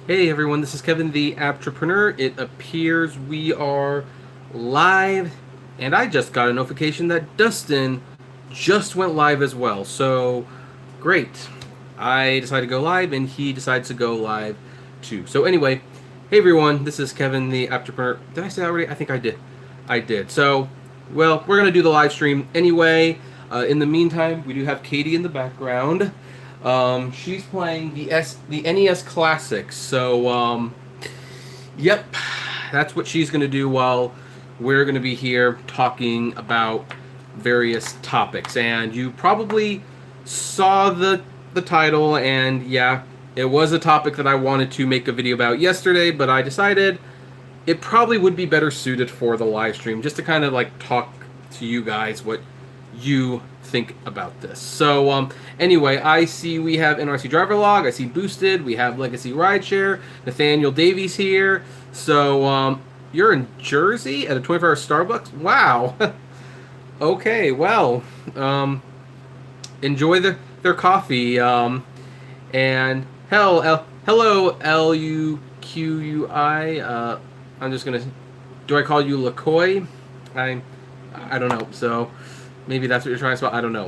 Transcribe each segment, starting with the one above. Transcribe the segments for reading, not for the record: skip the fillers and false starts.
Hey everyone, this is Kevin the Apptrepreneur. It appears we are live, and I just got a notification that Dustin just went live as well. So, great. I decided to go live, and he decides to go live too. So, anyway, hey everyone, this is Kevin the Apptrepreneur. Did I say that already? I think I did. I did. So, well, we're going to do the live stream anyway. In the meantime, we do have Katie in the background. She's playing the NES Classics. So, yep, that's what she's going to do while we're going to be here talking about various topics. And you probably saw the title, and yeah, it was a topic that I wanted to make a video about yesterday, but I decided it probably would be better suited for the live stream, just to kind of like talk to you guys what you think about this. So anyway, I see we have NRC Driver Log, I see Boosted, we have Legacy Rideshare, Nathaniel Davies here. So you're in Jersey at a 24-hour Starbucks? Wow. Okay, well, enjoy their coffee. And hello, Luqui. I'm just gonna. Do I call you LaCoy? I don't know. So maybe that's what you're trying to spell. I don't know.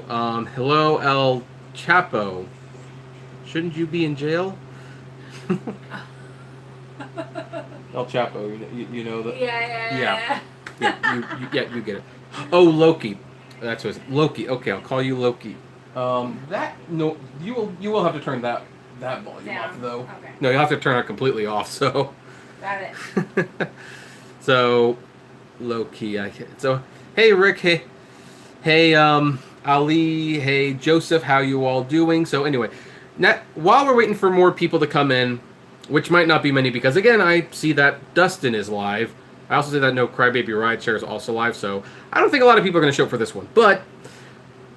Hello, El Chapo. Shouldn't you be in jail? El Chapo. You know the. Yeah. You get it. Oh, Loki. That's what it's Loki. Okay, I'll call you Loki. That no, you will have to turn that volume Down. off though. Okay. No, you'll have to turn it completely off. So. Got it. So, low key. So, hey Rick. Hey Ali. Hey Joseph. How you all doing? So anyway, while we're waiting for more people to come in, which might not be many because again I see that Dustin is live. I also see that No Crybaby Rideshare is also live. So I don't think a lot of people are going to show up for this one. But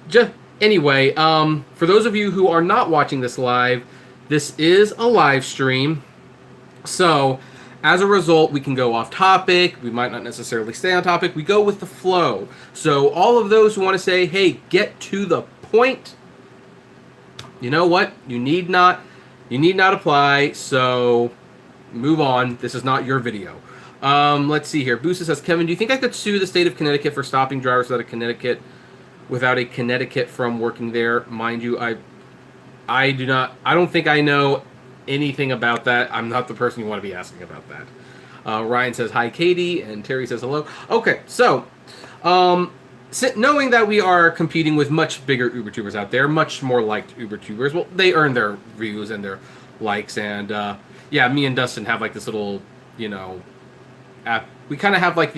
just anyway, for those of you who are not watching this live, this is a live stream. So, as a result, we can go off topic. We might not necessarily stay on topic. We go with the flow. So, all of those who want to say, hey, get to the point, you know what? You need not apply. So, move on. This is not your video. Let's see here. Booster says, Kevin, do you think I could sue the state of Connecticut for stopping drivers without a Connecticut from working there? Mind you, I do not. I don't think I know anything about that. I'm not the person you want to be asking about that. Ryan says hi, Katie, and Terry says hello. Okay, so knowing that we are competing with much bigger UberTubers out there, much more liked UberTubers, well, they earn their views and their likes, and yeah, me and Dustin have like this little, app. We kind of have like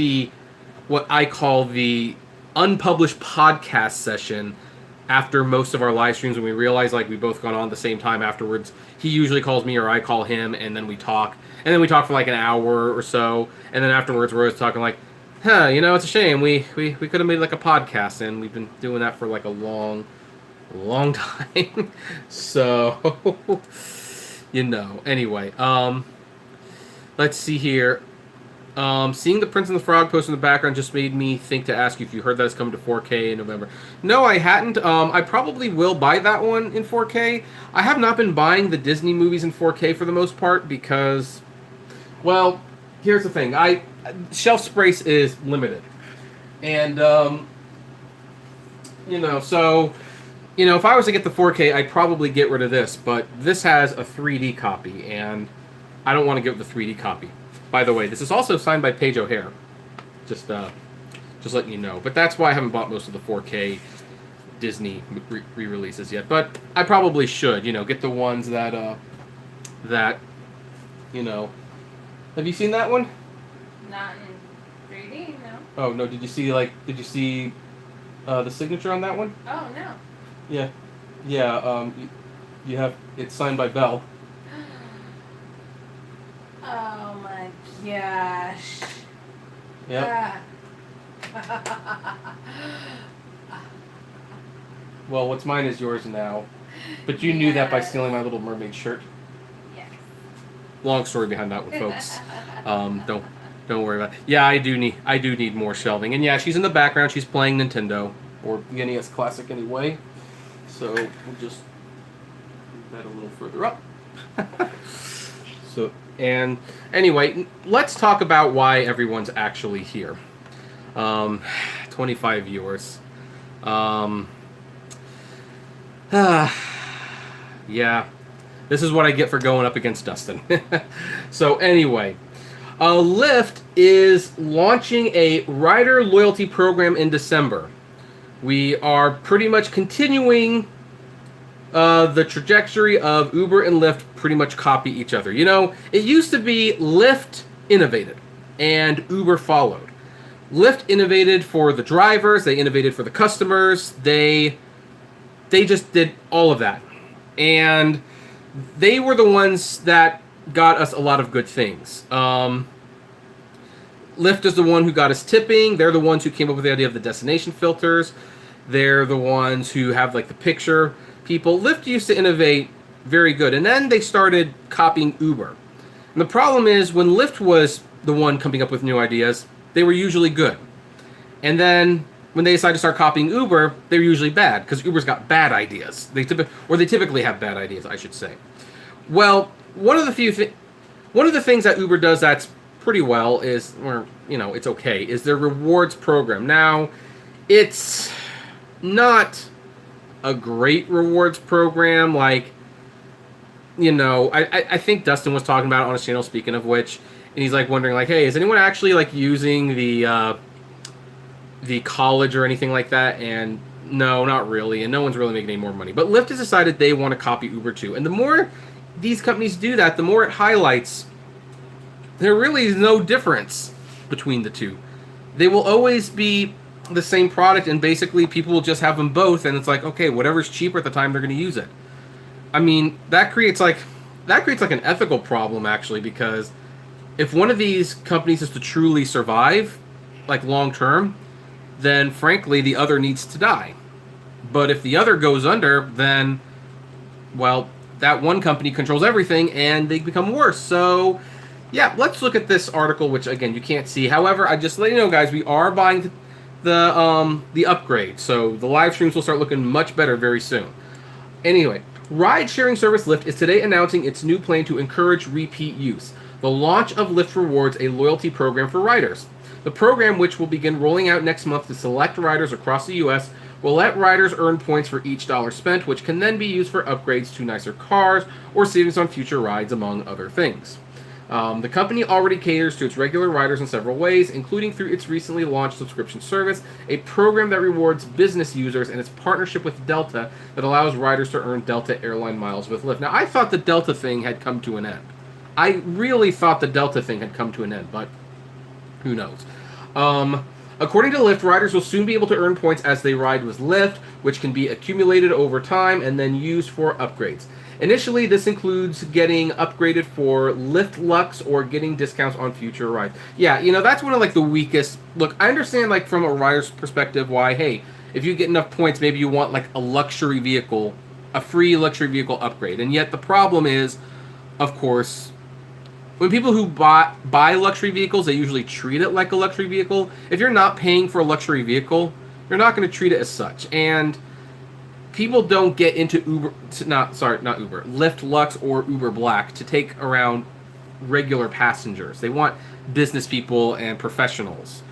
what I call the unpublished podcast session after most of our live streams when we realize like we both got on at the same time afterwards. He usually calls me or I call him, and then we talk. And then we talk for like an hour or so, and then afterwards we're always talking like, it's a shame. We could have made like a podcast, and we've been doing that for like a long time. So, anyway, let's see here. Seeing the Prince and the Frog post in the background just made me think to ask you if you heard that it's coming to 4K in November. No, I hadn't. I probably will buy that one in 4K. I have not been buying the Disney movies in 4K for the most part because, well, here's the thing. Shelf space is limited. And, so, if I was to get the 4K, I'd probably get rid of this. But this has a 3D copy, and I don't want to give the 3D copy. By the way, this is also signed by Paige O'Hare. Just letting you know. But that's why I haven't bought most of the 4K Disney re-releases yet. But I probably should, get the ones that, Have you seen that one? Not in 3D, no. Oh, no, did you see the signature on that one? Oh, no. Yeah. Yeah, you have, it's signed by Belle. Oh my gosh. Yep. Well, what's mine is yours now. But you knew that by stealing my Little Mermaid shirt. Yes. Long story behind that one, folks. Don't worry about it. Yeah, I do need more shelving. And yeah, she's in the background. She's playing Nintendo, or the NES Classic anyway. So we'll just move that a little further up. So, and anyway, let's talk about why everyone's actually here. 25 viewers. Um, yeah, this is what I get for going up against Dustin. So anyway, Lyft is launching a rider loyalty program in December. We are pretty much continuing the trajectory of Uber and Lyft pretty much copy each other. You know, it used to be Lyft innovated and Uber followed. Lyft innovated for the drivers, they innovated for the customers, they just did all of that. And they were the ones that got us a lot of good things. Lyft is the one who got us tipping. They're the ones who came up with the idea of the destination filters. They're the ones who have like the picture people. Lyft used to innovate very good, and then they started copying Uber. And the problem is when Lyft was the one coming up with new ideas, they were usually good. And then when they decided to start copying Uber, they were usually bad because Uber's got bad ideas. They typically have bad ideas, I should say. Well, one of the things that Uber does that's pretty well is, or you know, it's okay, is their rewards program. Now, it's not a great rewards program. Like, you know, I think Dustin was talking about it on his channel, speaking of which, and he's like wondering like, hey, is anyone actually like using the college or anything like that? And no, not really, and no one's really making any more money. But Lyft has decided they want to copy Uber too, and the more these companies do that, the more it highlights there really is no difference between the two. They will always be the same product, and basically people will just have them both, and it's like, okay, whatever's cheaper at the time they're going to use it. I mean, that creates like an ethical problem actually, because if one of these companies is to truly survive, like long term, then frankly the other needs to die. But if the other goes under, then, well, that one company controls everything and they become worse. So yeah, let's look at this article, which again you can't see. However, I just let you know, guys, we are buying the upgrade, so the live streams will start looking much better very soon. Anyway, ride-sharing service Lyft is today announcing its new plan to encourage repeat use. The launch of Lyft Rewards, a loyalty program for riders. The program, which will begin rolling out next month to select riders across the U.S., will let riders earn points for each dollar spent, which can then be used for upgrades to nicer cars or savings on future rides, among other things. The company already caters to its regular riders in several ways, including through its recently launched subscription service, a program that rewards business users, and its partnership with Delta that allows riders to earn Delta airline miles with Lyft. Now, I thought the Delta thing had come to an end. I really thought the Delta thing had come to an end, but who knows? According to Lyft, riders will soon be able to earn points as they ride with Lyft, which can be accumulated over time and then used for upgrades. Initially, this includes getting upgraded for Lyft Lux or getting discounts on future rides. Yeah, you know, that's one of like the weakest. Look, I understand like from a rider's perspective why, hey, if you get enough points, maybe you want like a luxury vehicle, a free luxury vehicle upgrade. And yet the problem is, of course, when people who buy luxury vehicles, they usually treat it like a luxury vehicle. If you're not paying for a luxury vehicle, you're not going to treat it as such. And people don't get into Lyft Lux or Uber Black to take around regular passengers. They want business people and professionals,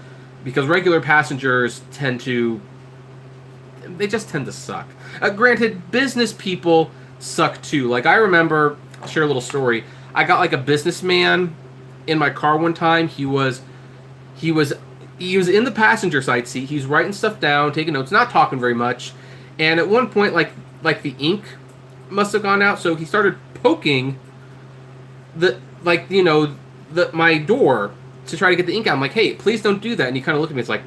because regular passengers tend to suck. Granted, business people suck too. Like, I remember, I'll share a little story. I got like a businessman in my car one time. He was in the passenger side seat. He's writing stuff down, taking notes, not talking very much. And at one point, like the ink must have gone out, so he started poking my door to try to get the ink out. I'm like, hey, please don't do that. And he kind of looked at me. It's like,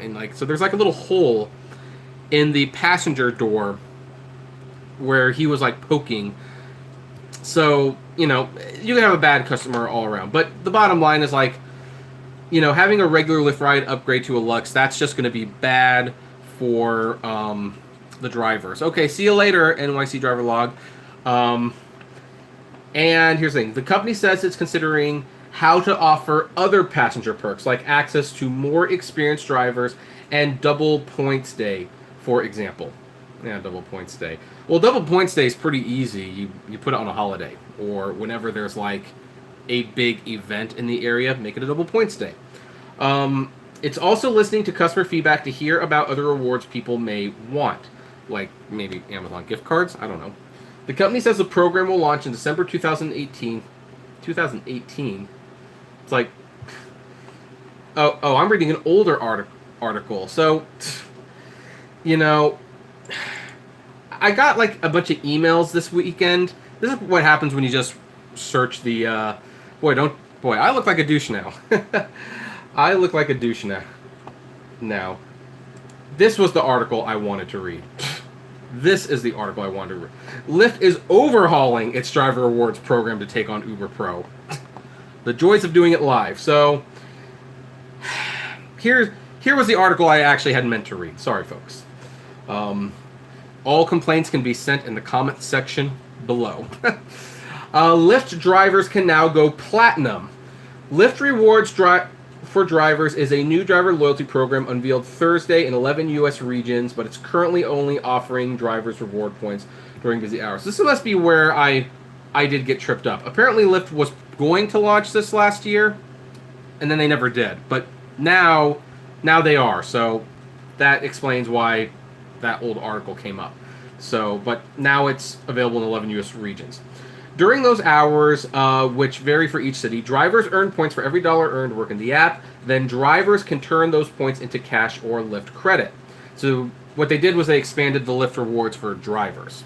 and like, so there's like a little hole in the passenger door where he was like poking. So, you know, you can have a bad customer all around. But the bottom line is, like, you know, having a regular Lyft ride upgrade to a Lux, that's just going to be bad for the drivers. Okay, see you later, NYC driver log. And here's the thing. The company says it's considering how to offer other passenger perks, like access to more experienced drivers and double points day, for example. Yeah, double points day. Well, double points day is pretty easy. You put it on a holiday. or whenever there's like a big event in the area, make it a double points day. It's also listening to customer feedback to hear about other rewards people may want, like maybe Amazon gift cards. I don't know. The company says the program will launch in December 2018. 2018? It's like, oh, I'm reading an older article. So, you know, I got like a bunch of emails this weekend. This is what happens when you just search the, boy, I look like a douche now. I look like a douche now. This was the article I wanted to read. This is the article I wanted to read. Lyft is overhauling its driver rewards program to take on Uber Pro. The joys of doing it live. So, here was the article I actually had meant to read. Sorry, folks. All complaints can be sent in the comment section below. Lyft drivers can now go platinum. Lyft Rewards for Drivers is a new driver loyalty program unveiled Thursday in 11 U.S. regions, but it's currently only offering drivers reward points during busy hours. This must be where I did get tripped up. Apparently Lyft was going to launch this last year, and then they never did. But now they are, so that explains why that old article came up. So, but now it's available in 11 U.S. regions. During those hours, which vary for each city, drivers earn points for every dollar earned working the app. Then drivers can turn those points into cash or Lyft credit. So what they did was they expanded the Lyft rewards for drivers.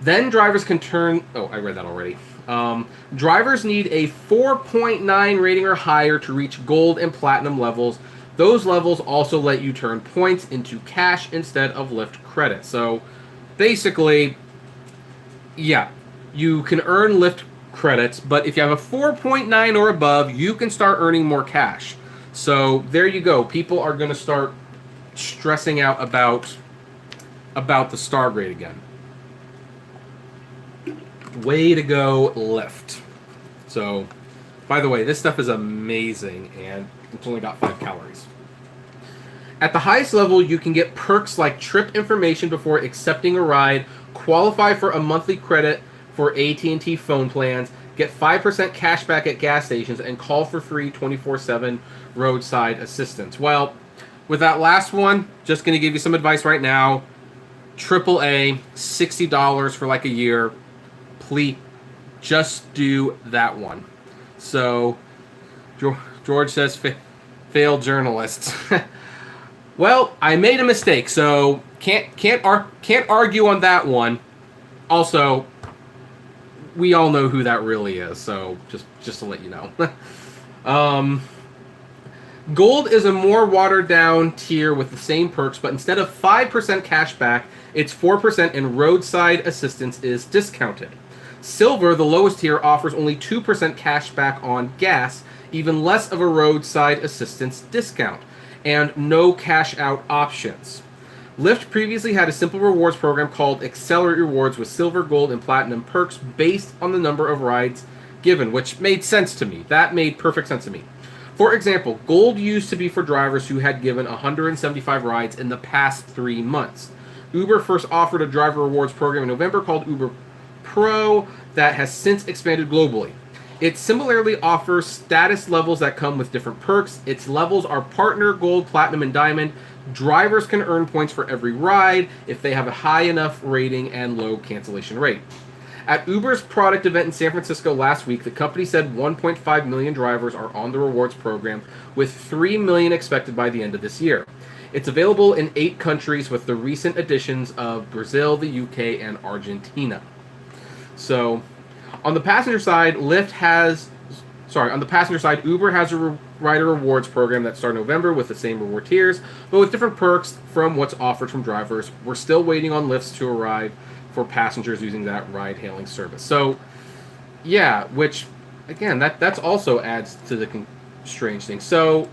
Then drivers can turn... Oh, I read that already. Drivers need a 4.9 rating or higher to reach gold and platinum levels. Those levels also let you turn points into cash instead of Lyft credit. So basically, yeah, you can earn Lyft credits, but if you have a 4.9 or above, you can start earning more cash. So there you go. People are going to start stressing out about the star grade again. Way to go, Lyft. So, by the way, this stuff is amazing, and it's only got 5 calories. At the highest level, you can get perks like trip information before accepting a ride, qualify for a monthly credit for AT&T phone plans, get 5% cash back at gas stations, and call for free 24/7 roadside assistance. Well, with that last one, just going to give you some advice right now. AAA, $60 for like a year. Please, just do that one. So, George says, failed journalists. Well, I made a mistake, so can't argue on that one. Also, we all know who that really is, so just to let you know. Gold is a more watered down tier with the same perks, but instead of 5% cash back, it's 4% and roadside assistance is discounted. Silver, the lowest tier, offers only 2% cash back on gas, even less of a roadside assistance discount, and no cash out options. Lyft previously had a simple rewards program called Accelerate Rewards with silver, gold, and platinum perks based on the number of rides given, which made sense to me. That made perfect sense to me. For example, gold used to be for drivers who had given 175 rides in the past 3 months. Uber first offered a driver rewards program in November called Uber Pro that has since expanded globally. It similarly offers status levels that come with different perks. Its levels are partner, gold, platinum, and diamond. Drivers can earn points for every ride if they have a high enough rating and low cancellation rate. At Uber's product event in San Francisco last week, the company said 1.5 million drivers are on the rewards program, with 3 million expected by the end of this year. It's available in 8 countries with the recent additions of Brazil, the UK, and Argentina. So, on the passenger side, Uber has a rider rewards program that started November with the same reward tiers, but with different perks from what's offered from drivers. We're still waiting on Lyfts to arrive for passengers using that ride-hailing service. So, yeah, which, again, that's also adds to the strange thing. So,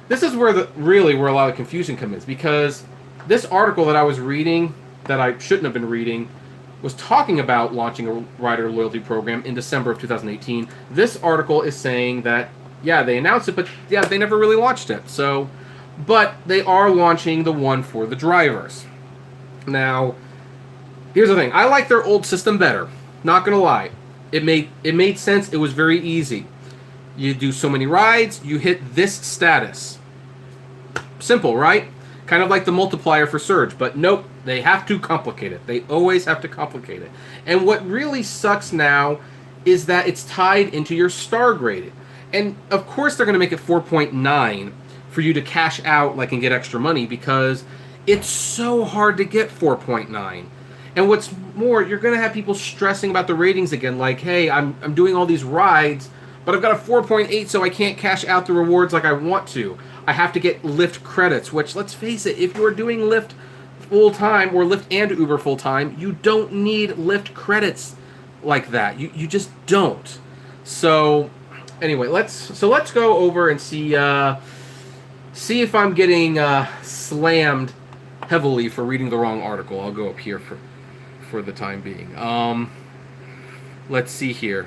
this is where where a lot of confusion comes in, because this article that I was reading, that I shouldn't have been reading, was talking about launching a rider loyalty program in December of 2018. This article is saying that, yeah, they announced it, but yeah, they never really launched it. So, but they are launching the one for the drivers. Now, here's the thing. I like their old system better. Not going to lie. it made sense. It was very easy. You do so many rides, you hit this status. Simple, right? Kind of like the multiplier for Surge, but nope, they have to complicate it. They always have to complicate it. And what really sucks now is that it's tied into your star grading. And of course they're going to make it 4.9 for you to cash out like and get extra money because it's so hard to get 4.9. And what's more, you're going to have people stressing about the ratings again like, "Hey, I'm doing all these rides, but I've got a 4.8 so I can't cash out the rewards like I want to. I have to get Lyft credits," which, let's face it, if you're doing Lyft full-time or Lyft and Uber full-time, you don't need Lyft credits like that. You just don't. So, anyway, let's go over and see if I'm getting slammed heavily for reading the wrong article. I'll go up here for the time being. Let's see here.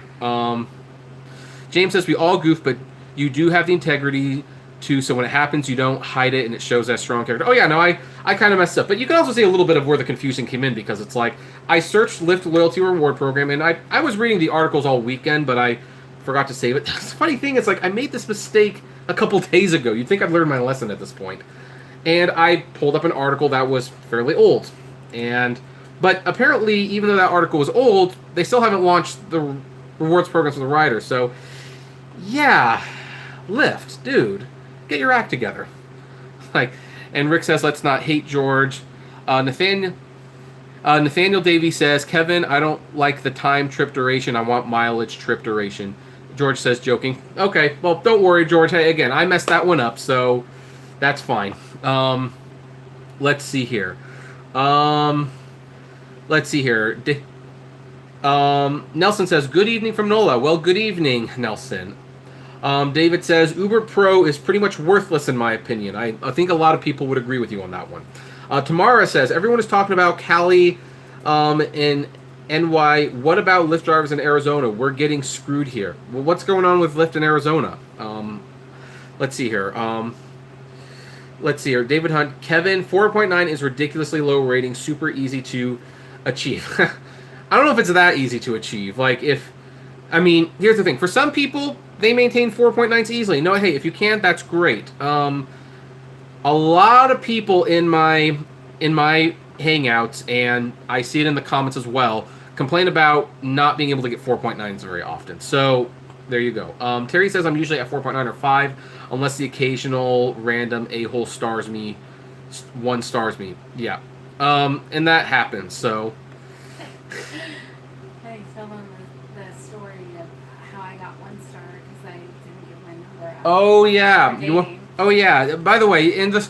James says we all goof, but you do have the integrity too, so when it happens, you don't hide it, and it shows that strong character. Oh yeah, no, I kind of messed up. But you can also see a little bit of where the confusion came in, because it's like, I searched Lyft Loyalty Reward Program, and I was reading the articles all weekend, but I forgot to save it. The funny thing is, like, I made this mistake a couple days ago. You'd think I'd learned my lesson at this point. And I pulled up an article that was fairly old. But apparently, even though that article was old, they still haven't launched the rewards programs for the riders. So, yeah, Lyft, dude, get your act together. And Rick says, let's not hate George. Nathaniel Davies says, Kevin, I don't like the time trip duration. I want mileage trip duration. George says, joking. Okay, well, don't worry, George. Hey, again, I messed that one up, so that's fine. Let's see here. Nelson says, good evening from NOLA. Well, good evening, Nelson. David says, Uber Pro is pretty much worthless in my opinion. I think a lot of people would agree with you on that one. Tamara says, everyone is talking about Cali in NY. What about Lyft drivers in Arizona? We're getting screwed here. Well, what's going on with Lyft in Arizona? Let's see here. David Hunt. Kevin, 4.9 is ridiculously low rating. Super easy to achieve. I don't know if it's that easy to achieve. Here's the thing. For some people, they maintain 4.9s easily. No, hey, if you can't, that's great. A lot of people in my hangouts, and I see it in the comments as well, complain about not being able to get 4.9s very often. So there you go. Terry says I'm usually at 4.9 or 5, unless the occasional random a-hole stars me, one stars me. Yeah. And that happens, so. I fell on the story of how I got 1 star because I didn't give my number out. Oh yeah. Oh yeah. By the way, in this,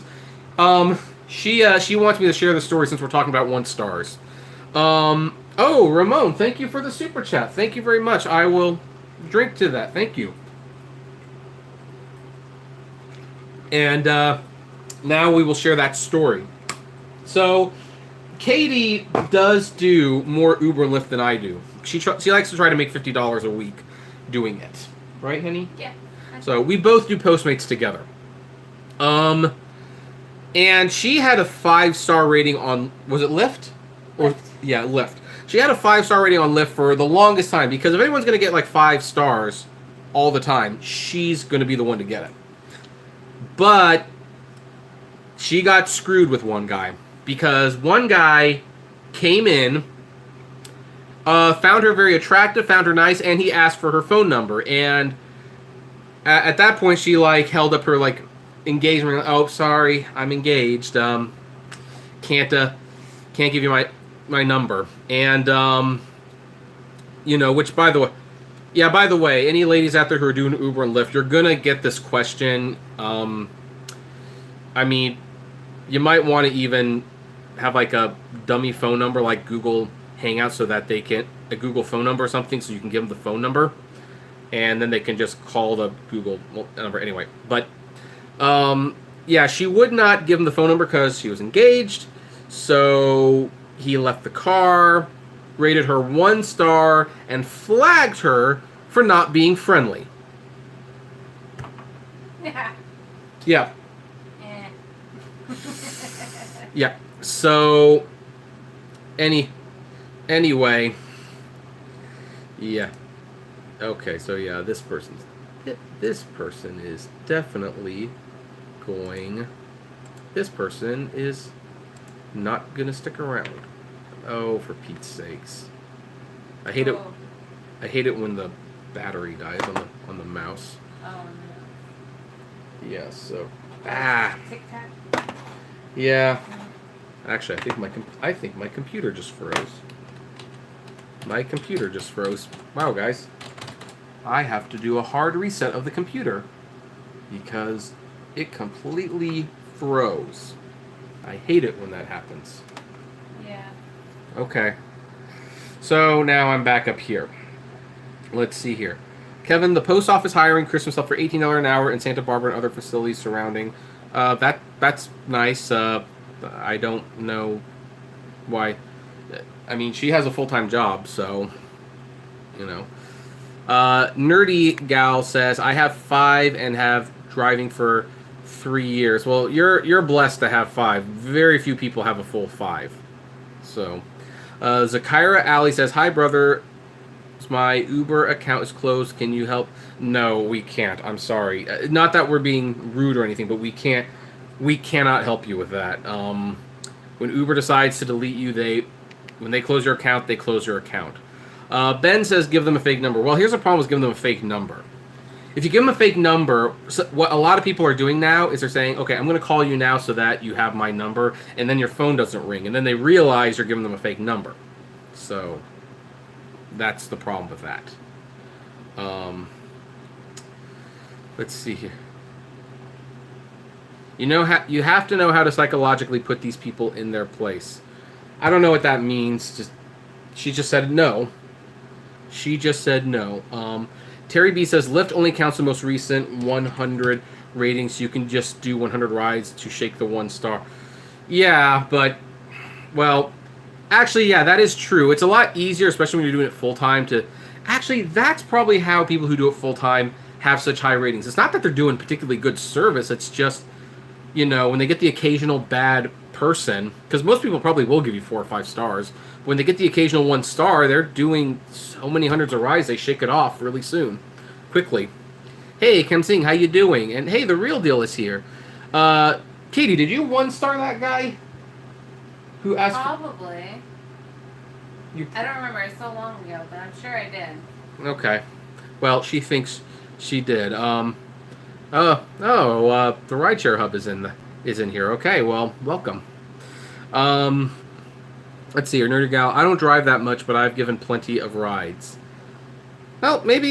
she wants me to share the story since we're talking about 1 stars. Oh, Ramon, thank you for the super chat. Thank you very much. I will drink to that. Thank you. And now we will share that story. So, Katie does do more Uber and Lyft than I do. She likes to try to make $50 a week doing it. Right, Henny? Yeah. So, we both do Postmates together. And she had a 5-star rating on, was it Lyft? Lyft. Yeah, Lyft. She had a 5-star rating on Lyft for the longest time, because if anyone's going to get like 5 stars all the time, she's going to be the one to get it. But she got screwed with one guy, because one guy came in, found her very attractive, found her nice, and he asked for her phone number. And at that point, she held up her engagement. Oh, sorry, I'm engaged. Can't give you my number. And which, by the way, any ladies out there who are doing Uber and Lyft, you're gonna get this question. You might want to even have a dummy phone number like Google Hangouts, so that they can a Google phone number or something, so you can give them the phone number, and then they can just call the Google number anyway. But she would not give him the phone number because she was engaged. So he left the car, rated her 1 star, and flagged her for not being friendly. Yeah. Yeah. So anyway. Yeah. Okay, so yeah, this person is definitely going. This person is not gonna stick around. Oh, for Pete's sakes! I hate it. Oh. I hate it when the battery dies on the mouse. Oh no. Yeah. So. Tic Tac. Yeah. Actually, I think my computer just froze. My computer just froze. Wow, guys. I have to do a hard reset of the computer because it completely froze. I hate it when that happens. Yeah. Okay. So now I'm back up here. Let's see here. Kevin, the post office hiring Christmas up for $18 an hour in Santa Barbara and other facilities surrounding. That's nice. I don't know why. I mean, she has a full-time job, so you know. Nerdy Gal says, I have 5 and have driving for 3 years. Well, you're blessed to have 5. Very few people have a full 5. So, Zakira Alley says, hi, brother. My Uber account is closed. Can you help? No, we can't. I'm sorry. Not that we're being rude or anything, but we cannot help you with that. When Uber decides to delete you, when they close your account, they close your account. Ben says give them a fake number. Well, here's the problem with giving them a fake number. If you give them a fake number, what a lot of people are doing now is they're saying, okay, I'm going to call you now so that you have my number, and then your phone doesn't ring. And then they realize you're giving them a fake number. So that's the problem with that. Let's see here. You have to know how to psychologically put these people in their place. I don't know what that means. She just said no. She just said no. Terry B says Lyft only counts the most recent 100 ratings. You can just do 100 rides to shake the 1 star. Yeah, but well, actually, yeah, that is true. It's a lot easier, especially when you're doing it full time. Actually, that's probably how people who do it full time have such high ratings. It's not that they're doing particularly good service. It's just, when they get the occasional bad person, because most people probably will give you 4 or 5 stars. When they get the occasional 1 star, they're doing so many hundreds of rides, they shake it off really soon, quickly. Hey, Kim Singh, how you doing? And hey, the real deal is here. Katie, did you 1-star that guy who asked? Probably. I don't remember. It's so long ago, but I'm sure I did. Okay. Well, she thinks she did. The Rideshare Hub is in here. Okay, well, welcome. Let's see here, Nerdy Gal. I don't drive that much, but I've given plenty of rides. Well, maybe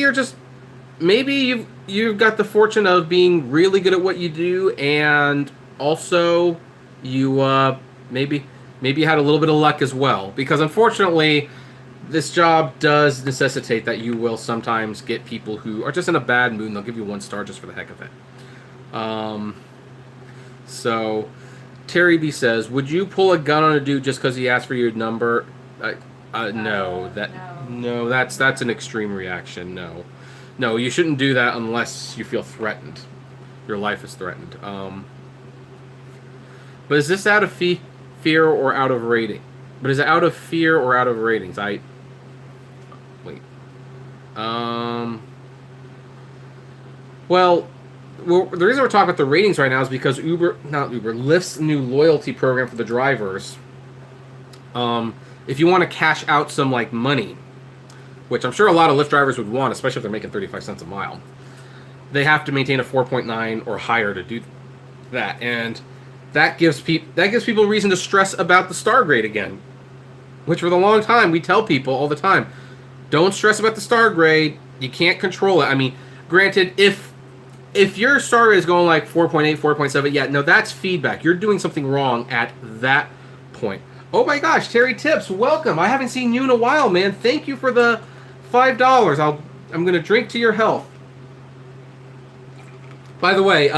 you've got the fortune of being really good at what you do, and also you maybe you had a little bit of luck as well. Because unfortunately, this job does necessitate that you will sometimes get people who are just in a bad mood and they'll give you 1 star just for the heck of it. So Terry B says, would you pull a gun on a dude just because he asked for your number? No, that's an extreme reaction. No, you shouldn't do that unless you feel threatened. Your life is threatened. But is this out of fear or out of rating? But is it out of fear or out of ratings? Wait. Well, the reason we're talking about the ratings right now is because Lyft's new loyalty program for the drivers. If you want to cash out some money, which I'm sure a lot of Lyft drivers would want, especially if they're making 35 cents a mile, they have to maintain a 4.9 or higher to do that, and that gives people reason to stress about the star grade again. Which for the long time we tell people all the time, don't stress about the star grade. You can't control it. I mean, granted, if your star grade is going 4.8, 4.7, yeah, no, that's feedback. You're doing something wrong at that point. Oh my gosh, Terry Tips, welcome. I haven't seen you in a while, man. Thank you for the $5. I'm gonna drink to your health. By the way,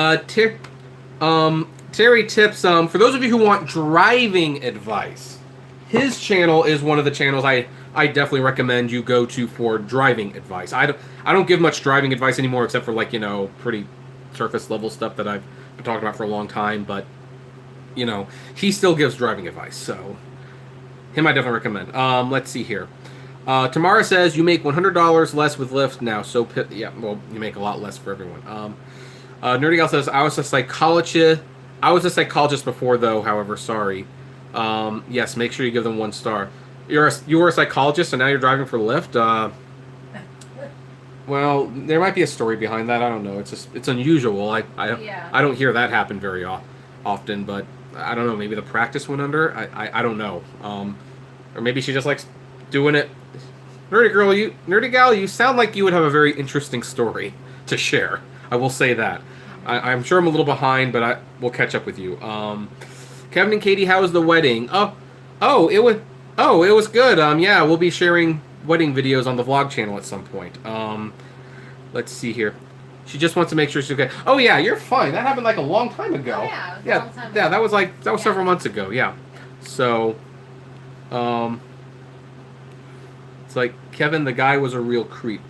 Terry Tips, for those of you who want driving advice, his channel is one of the channels I definitely recommend you go to for driving advice. I don't give much driving advice anymore, except for pretty surface level stuff that I've been talking about for a long time, but he still gives driving advice, so him I definitely recommend. Let's see here. Tamara says you make $100 less with Lyft now. So yeah, well, you make a lot less for everyone. Nerdy Gal says I was a psychologist. I was a psychologist before, though. However, sorry. Yes, make sure you give them 1 star. You were a psychologist, and now you're driving for Lyft. Well, there might be a story behind that. I don't know. It's unusual. I don't hear that happen very often, but I don't know. Maybe the practice went under. I don't know. Or maybe she just likes doing it. Nerdy Gal, you sound like you would have a very interesting story to share. I will say that. I'm sure I'm a little behind, but we'll catch up with you. Kevin and Katie, how was the wedding? It was good. Yeah, we'll be sharing wedding videos on the vlog channel at some point. Let's see here. She just wants to make sure she's okay. Oh yeah, you're fine. That happened like a long time ago. Oh, yeah, it was a long time yeah. ago. That was several months ago. Yeah. So, it's like Kevin, the guy was a real creep.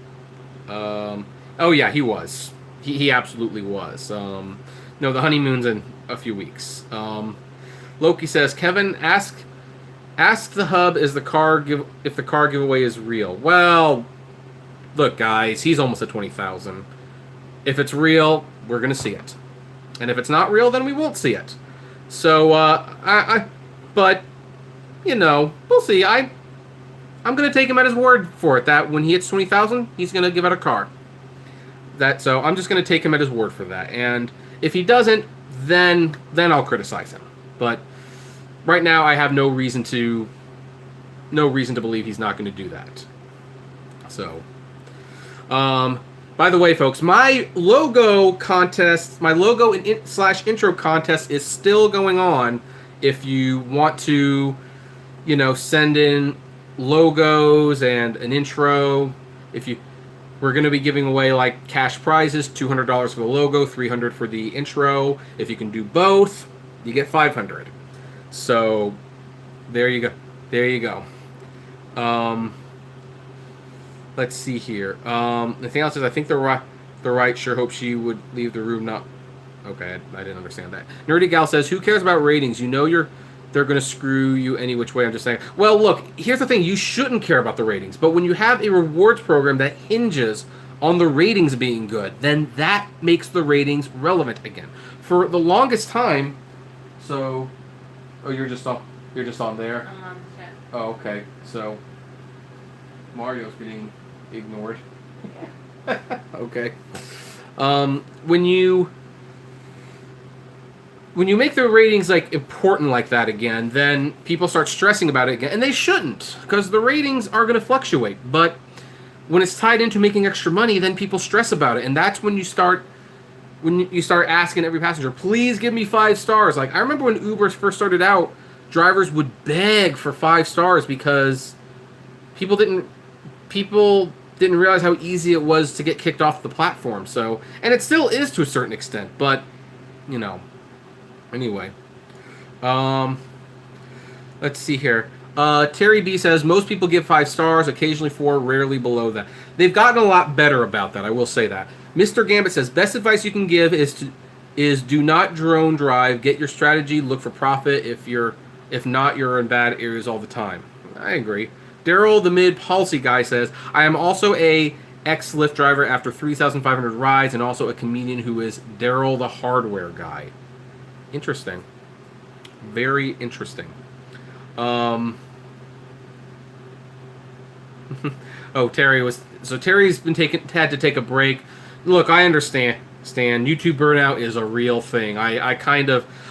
Oh yeah, he was. He absolutely was. No, the honeymoon's in a few weeks. Loki says, Kevin, ask the hub if the car giveaway is real. Well, look, guys, he's almost at 20,000. If it's real, we're gonna see it, and if it's not real, then we won't see it. So, but you know, we'll see. I'm gonna take him at his word for it that when he hits 20,000, he's gonna give out a car. So I'm just gonna take him at his word for that, and if he doesn't, then I'll criticize him. But right now, I have no reason to believe he's not going to do that. So, by the way, folks, my logo contest, my logo and /intro contest is still going on. If you want to, send in logos and an intro, we're going to be giving away like cash prizes, $200 for the logo, $300 for the intro. If you can do both, you get $500. So, there you go. There you go. Let's see here. Anything else is I think they're right. Sure hope she would leave the room. Not okay. I didn't understand that. Nerdy Gal says, "Who cares about ratings? They're going to screw you any which way." I'm just saying. Well, look. Here's the thing. You shouldn't care about the ratings. But when you have a rewards program that hinges on the ratings being good, then that makes the ratings relevant again. For the longest time. So. Oh, you're just on there? I'm on the chat. Oh, okay. So, Mario's getting ignored. Yeah. Okay. When you make the ratings like important like that again, then people start stressing about it again, and they shouldn't, because the ratings are going to fluctuate. But when it's tied into making extra money, then people stress about it, and that's when you start asking every passenger, please give me 5 stars. Like, I remember when Uber first started out, drivers would beg for 5 stars because people didn't realize how easy it was to get kicked off the platform. So, and it still is to a certain extent, but, anyway. Let's see here. Terry B says, most people give 5 stars, occasionally 4, rarely below that. They've gotten a lot better about that, I will say that. Mr. Gambit says, best advice you can give is do not drone drive, get your strategy, look for profit. If not, you're in bad areas all the time. I agree. Daryl, the mid-policy guy, says, I am also a ex-Lyft driver after 3,500 rides and also a comedian who is Daryl, the hardware guy. Interesting. Very interesting. Oh, Terry's been had to take a break. Look, I understand. YouTube burnout is a real thing. I've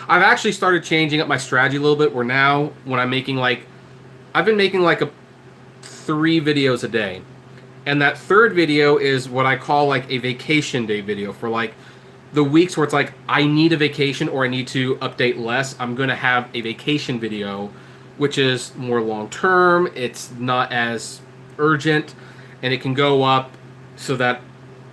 actually started changing up my strategy a little bit. Where now, when I've been making 3 videos a day, and that third video is what I call like a vacation day video for like the weeks where it's like I need a vacation or I need to update less. I'm gonna have a vacation video, which is more long term. It's not as urgent, and it can go up so that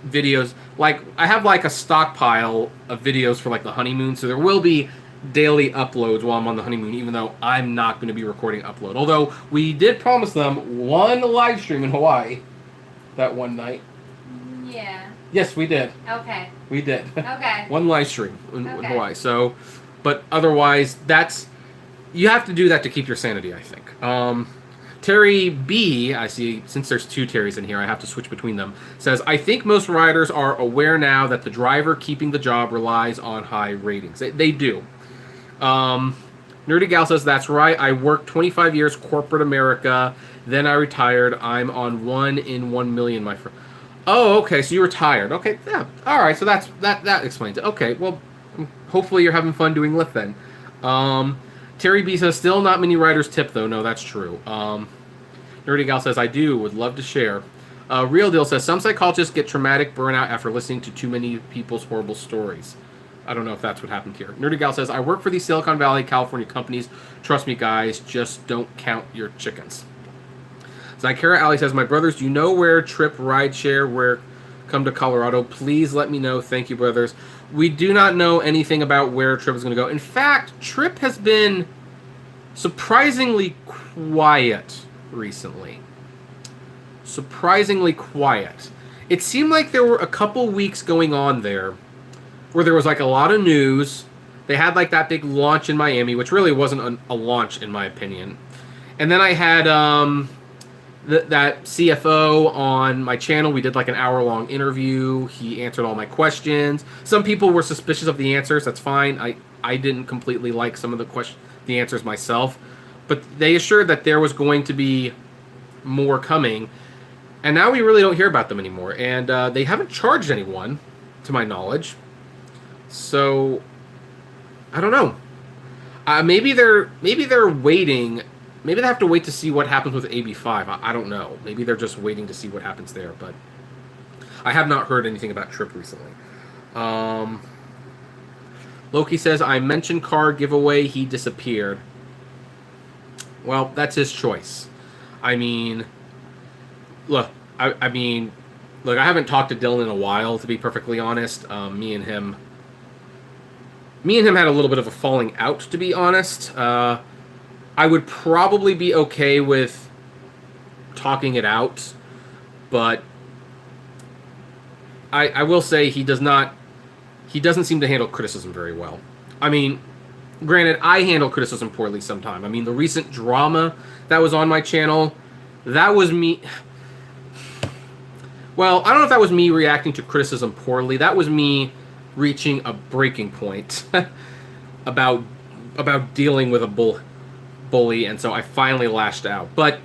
videos, like I have like a stockpile of videos for like the honeymoon, so there will be daily uploads while I'm on the honeymoon, even though I'm not going to be recording upload. Although we did promise them one live stream in Hawaii that one night. Yeah. Yes, we did. Okay. We did. Okay. One live stream in Hawaii. So, but otherwise, you have to do that to keep your sanity, I think. Terry B, I see, since there's two Terrys in here, I have to switch between them, says, I think most riders are aware now that the driver keeping the job relies on high ratings. They do. Nerdy Gal says, that's right. I worked 25 years corporate America. Then I retired. I'm on 1 in 1 million, my friend. Oh, okay. So you retired. Okay. Yeah. All right. So that explains it. Okay. Well, hopefully you're having fun doing Lyft then. Terry B says, still not many riders tip, though. No, that's true. Nerdy Gal says, I do. Would love to share. Real Deal says, some psychologists get traumatic burnout after listening to too many people's horrible stories. I don't know if that's what happened here. Nerdy Gal says, I work for these Silicon Valley, California companies. Trust me, guys. Just don't count your chickens. Zykara Alley says, my brothers, do you know where Trip Rideshare, where come to Colorado? Please let me know. Thank you, brothers. We do not know anything about where Trip is going to go. In fact, Trip has been surprisingly quiet recently. Surprisingly quiet. It seemed like there were a couple weeks going on there where there was like a lot of news. They had like that big launch in Miami, which really wasn't a launch in my opinion. And then I had that CFO on my channel. We did like an hour-long interview. He answered all my questions. Some people were suspicious of the answers. That's fine. I didn't completely like some of the answers myself. But they assured that there was going to be more coming. And now we really don't hear about them anymore. And they haven't charged anyone, to my knowledge. So, I don't know. Maybe they're waiting. Maybe they have to wait to see what happens with AB5. I don't know. Maybe they're just waiting to see what happens there. But I have not heard anything about Trip recently. Loki says, I mentioned car giveaway. He disappeared. Well, that's his choice. I mean, look, I haven't talked to Dylan in a while, to be perfectly honest. Me and him had a little bit of a falling out, to be honest. I would probably be okay with talking it out, but I will say he doesn't seem to handle criticism very well. I mean, granted, I handle criticism poorly sometimes. I mean, the recent drama that was on my channel, that was me. Well, I don't know if that was me reacting to criticism poorly. That was me reaching a breaking point about dealing with a bully, and so I finally lashed out. But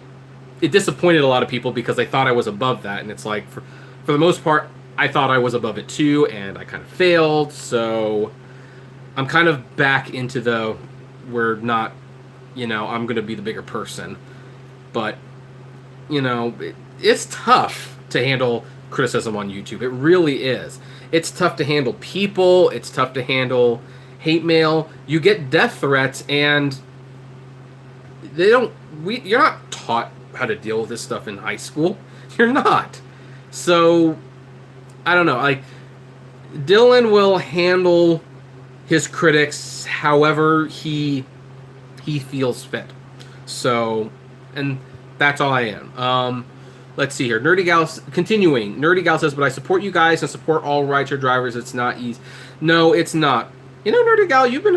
it disappointed a lot of people because they thought I was above that, and it's like, for the most part, I thought I was above it too, and I kind of failed, so I'm kind of back into we're not, I'm going to be the bigger person. But, it's tough to handle criticism on YouTube. It really is. It's tough to handle people. It's tough to handle hate mail. You get death threats, and you're not taught how to deal with this stuff in high school. You're not. So, I don't know. Like, Dylan will handle his critics however he feels fit. So, and that's all I am. Let's see here. Nerdy Gal, continuing. Nerdy Gal says, but I support you guys and support all rideshare drivers. It's not easy. No, it's not. Nerdy Gal, you've been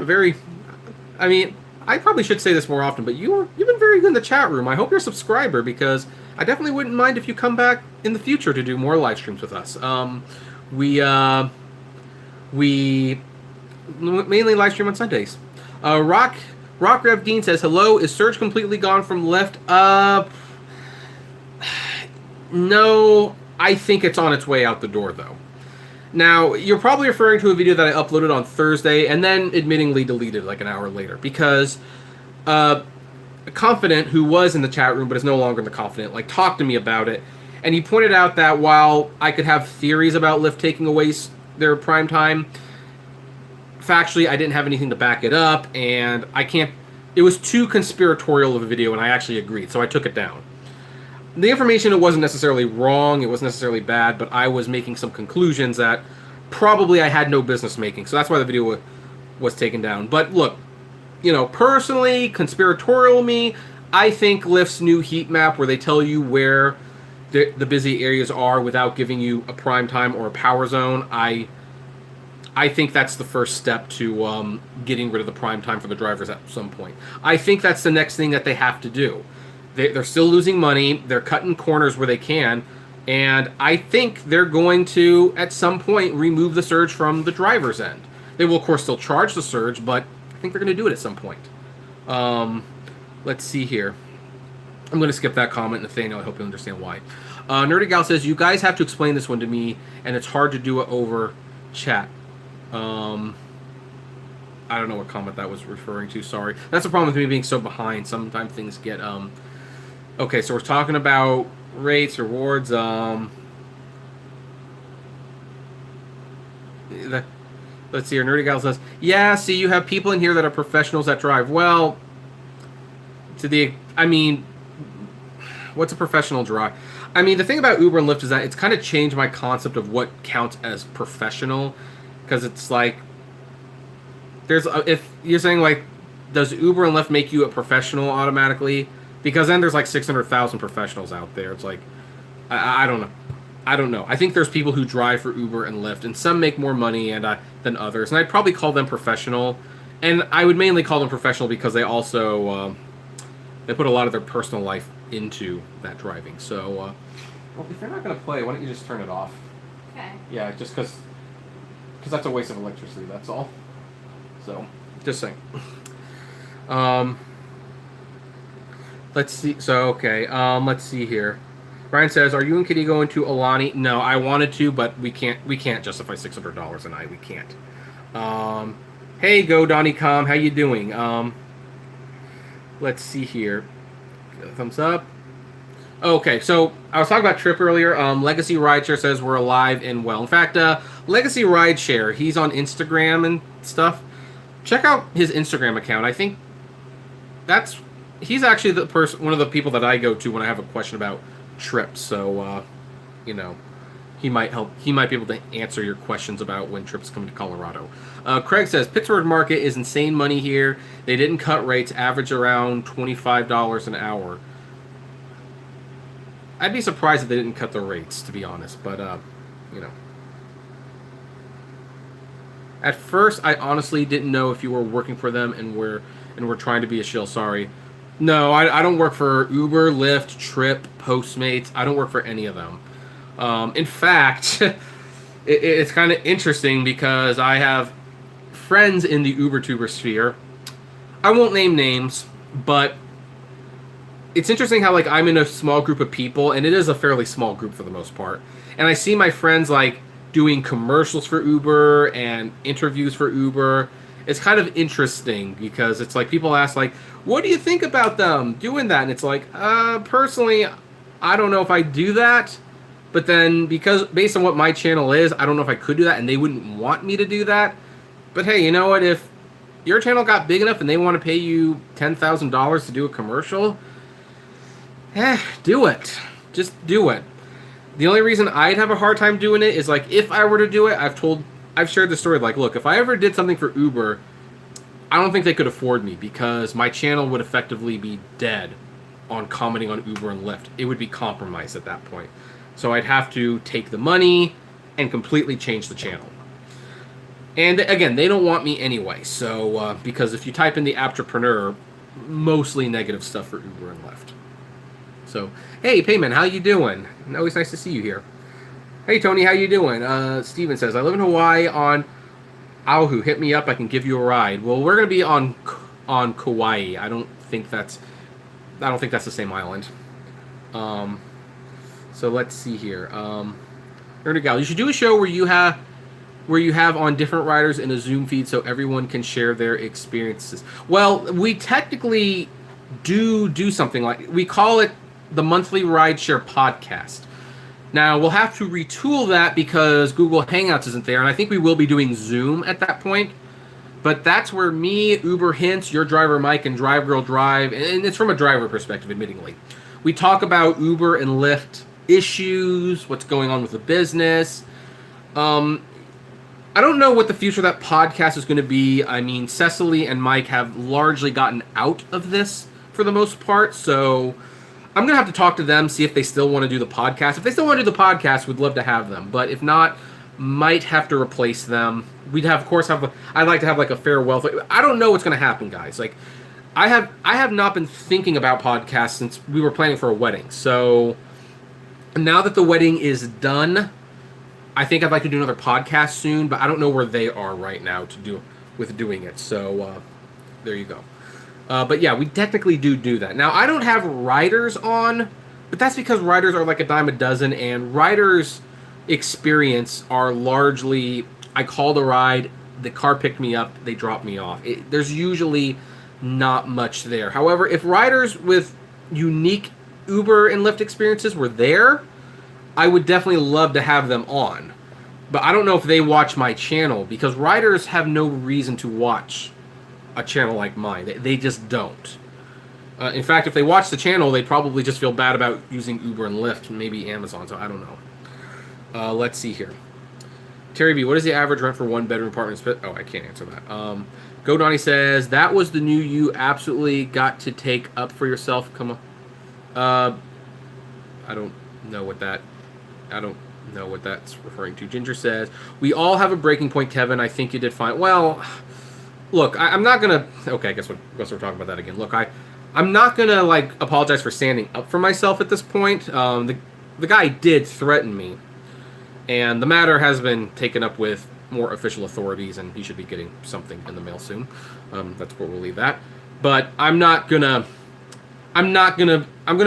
I probably should say this more often, but you've been very good in the chat room. I hope you're a subscriber, because I definitely wouldn't mind if you come back in the future to do more live streams with us. We mainly live stream on Sundays. Rock Rev Dean says, hello, is Surge completely gone from Lyft? No, I think it's on its way out the door, though. Now, you're probably referring to a video that I uploaded on Thursday and then admittingly deleted like an hour later, because a Confident, who was in the chat room but is no longer in the Confident, talked to me about it, and he pointed out that while I could have theories about Lyft taking away their prime time, factually I didn't have anything to back it up, and it was too conspiratorial of a video, and I actually agreed, so I took it down. The information, it wasn't necessarily wrong, it wasn't necessarily bad, but I was making some conclusions that probably I had no business making, so that's why the video was taken down. But look, personally, conspiratorial me, I think Lyft's new heat map, where they tell you where the busy areas are without giving you a prime time or a power zone, I think that's the first step to getting rid of the prime time for the drivers at some point. I think that's the next thing that they have to do. They're still losing money. They're cutting corners where they can. And I think they're going to, at some point, remove the surge from the driver's end. They will, of course, still charge the surge, but I think they're going to do it at some point. Let's see here. I'm going to skip that comment, Nathaniel. I hope you understand why. Nerdy Gal says, you guys have to explain this one to me, and it's hard to do it over chat. I don't know what comment that was referring to. Sorry. That's the problem with me being so behind. Sometimes things get... Okay, so we're talking about rates, rewards. Let's see here. Nerdy Gal says, yeah, see, you have people in here that are professionals that drive. Well, I mean, what's a professional drive? I mean, the thing about Uber and Lyft is that it's kind of changed my concept of what counts as professional. Because it's like, if you're saying, like, does Uber and Lyft make you a professional automatically? Because then there's like 600,000 professionals out there. It's like, I don't know. I don't know. I think there's people who drive for Uber and Lyft, and some make more money than others. And I'd probably call them professional. And I would mainly call them professional because they also they put a lot of their personal life into that driving. So, well, if they're not going to play, why don't you just turn it off? Okay. Yeah, just because that's a waste of electricity. That's all. So, just saying. Let's see. So, okay. Let's see here. Brian says, "Are you and Kitty going to Alani?" No, I wanted to, but we can't. We can't justify $600 a night. We can't. Hey, Go Donnie Com, how you doing? Let's see here. Thumbs up. Okay, so I was talking about Trip earlier. Legacy Rideshare says we're alive and well. In fact, Legacy Rideshare, he's on Instagram and stuff. Check out his Instagram account. I think he's actually one of the people that I go to when I have a question about trips. So, he might help. He might be able to answer your questions about when trips come to Colorado. Craig says Pittsburgh market is insane money here. They didn't cut rates, average around $25 an hour. I'd be surprised if they didn't cut the rates, to be honest. But at first, I honestly didn't know if you were working for them and were trying to be a shill. Sorry. No, I don't work for Uber, Lyft, Trip, Postmates. I don't work for any of them. In fact, it's kind of interesting because I have friends in the UberTuber sphere. I won't name names, but it's interesting how, like, I'm in a small group of people, and it is a fairly small group for the most part. And I see my friends, like, doing commercials for Uber and interviews for Uber. It's kind of interesting because it's like people ask, like, what do you think about them doing that? And it's like, personally, I don't know if I do that. But then, because based on what my channel is, I don't know if I could do that, and they wouldn't want me to do that. But hey, you know what? If your channel got big enough and they want to pay you $10,000 to do a commercial, do it. Just do it. The only reason I'd have a hard time doing it is, like, if I were to do it, I've shared the story, like, look, if I ever did something for Uber, I don't think they could afford me because my channel would effectively be dead on commenting on Uber and Lyft. It would be compromised at that point. So I'd have to take the money and completely change the channel. And again, they don't want me anyway. So because if you type in the Apptrepreneur, mostly negative stuff for Uber and Lyft. So, hey, Payman, how you doing? Always nice to see you here. Hey, Tony, how you doing? Steven says, I live in Hawaii on Oahu. Hit me up. I can give you a ride. Well, we're going to be on Kauai. I don't think that's the same island. So let's see here. Nerdy Gal, you should do a show where you have on different riders in a Zoom feed so everyone can share their experiences. Well, we technically do something like, we call it the monthly Rideshare podcast. Now, we'll have to retool that because Google Hangouts isn't there, and I think we will be doing Zoom at that point. But that's where me, Uber Hints, your driver Mike, and Drive Girl Drive, and it's from a driver perspective, admittingly. We talk about Uber and Lyft issues, what's going on with the business. I don't know what the future of that podcast is going to be. I mean, Cecily and Mike have largely gotten out of this for the most part, so I'm going to have to talk to them, see if they still want to do the podcast. If they still want to do the podcast, we'd love to have them, but if not, might have to replace them. I'd like to have like a farewell. I don't know what's going to happen, guys. Like, I have not been thinking about podcasts since we were planning for a wedding. So now that the wedding is done, I think I'd like to do another podcast soon, but I don't know where they are right now to do with doing it. So there you go. But yeah, we technically do that. Now I don't have riders on, but that's because riders are like a dime a dozen, and riders experience are largely I called a ride, the car picked me up, they dropped me off. There's usually not much there. However, if riders with unique Uber and Lyft experiences were there, I would definitely love to have them on. But I don't know if they watch my channel, because riders have no reason to watch a channel like mine. They just don't. In fact, if they watch the channel, they'd probably just feel bad about using Uber and Lyft, maybe Amazon, so I don't know. Let's see here. Terry B, what is the average rent for one bedroom apartment? Oh, I can't answer that. Go Donnie says, that was the new you absolutely got to take up for yourself. Come on. I don't know what that's referring to. Ginger says, we all have a breaking point, Kevin. I think you did fine. Well, look, I'm not going to... Okay, I guess we're talking about that again. Look, I'm not going to, like, apologize for standing up for myself at this point. The guy did threaten me. And the matter has been taken up with more official authorities, and he should be getting something in the mail soon. That's where we'll leave that. But I'm gonna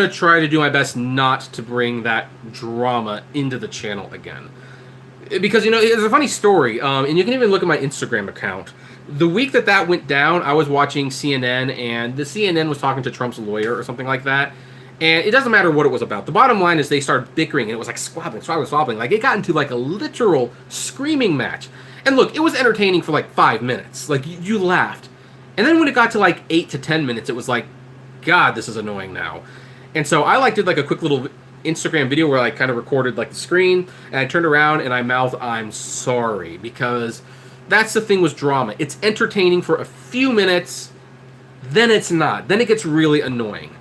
try to do my best not to bring that drama into the channel again. Because, it's a funny story, and you can even look at my Instagram account. The week that went down, I was watching CNN, and the CNN was talking to Trump's lawyer or something like that. And it doesn't matter what it was about. The bottom line is they started bickering, and it was like squabbling. Like, it got into like a literal screaming match. And look, it was entertaining for like 5 minutes. Like, you laughed. And then when it got to like 8 to 10 minutes, it was like, God, this is annoying now. And so I did like a quick little Instagram video where I kind of recorded like the screen, and I turned around and I mouthed, I'm sorry, because that's the thing with drama. It's entertaining for a few minutes, then it's not. Then it gets really annoying.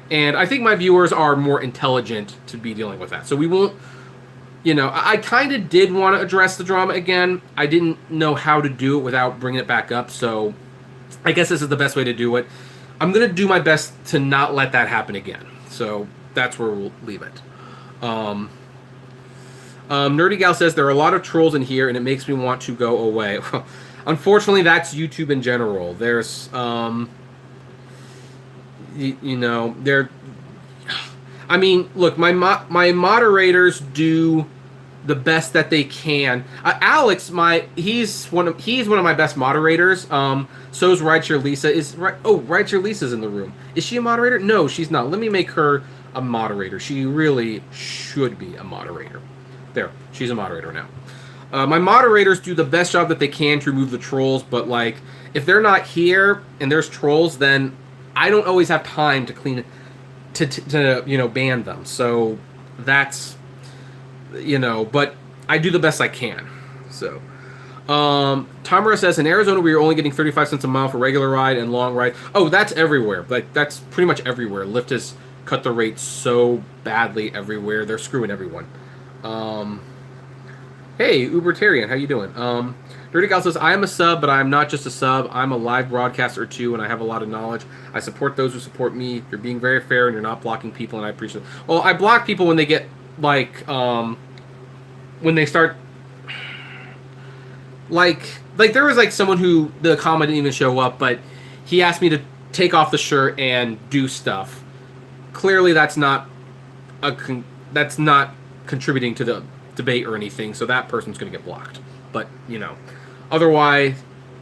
And I think my viewers are more intelligent to be dealing with that. So we won't, I kind of did want to address the drama again. I didn't know how to do it without bringing it back up. So I guess this is the best way to do it. I'm going to do my best to not let that happen again. So that's where we'll leave it. Nerdy Gal says, there are a lot of trolls in here, and it makes me want to go away. Unfortunately, that's YouTube in general. There's... look, my moderators do the best that they can. Alex, he's one of my best moderators. So is Rideshare Lisa. Rideshare Lisa's in the room. Is she a moderator? No, she's not. Let me make her a moderator. She really should be a moderator. There, she's a moderator now. My moderators do the best job that they can to remove the trolls, but like, if they're not here and there's trolls, then I don't always have time to clean to ban them. So that's, but I do the best I can. So, Tamara says, in Arizona, we are only getting 35 cents a mile for regular ride and long ride. Oh, that's everywhere. Like, that's pretty much everywhere. Lyft has cut the rates so badly everywhere. They're screwing everyone. Hey, Ubertarian, how you doing? Dirty Gal says, I am a sub, but I am not just a sub. I'm a live broadcaster too, and I have a lot of knowledge. I support those who support me. You're being very fair, and you're not blocking people, and I appreciate it. Well, I block people when they get, like, when they start, like there was, like, someone who, the comment didn't even show up, but he asked me to take off the shirt and do stuff. Clearly, that's not contributing to the debate or anything, so that person's going to get blocked. But, otherwise,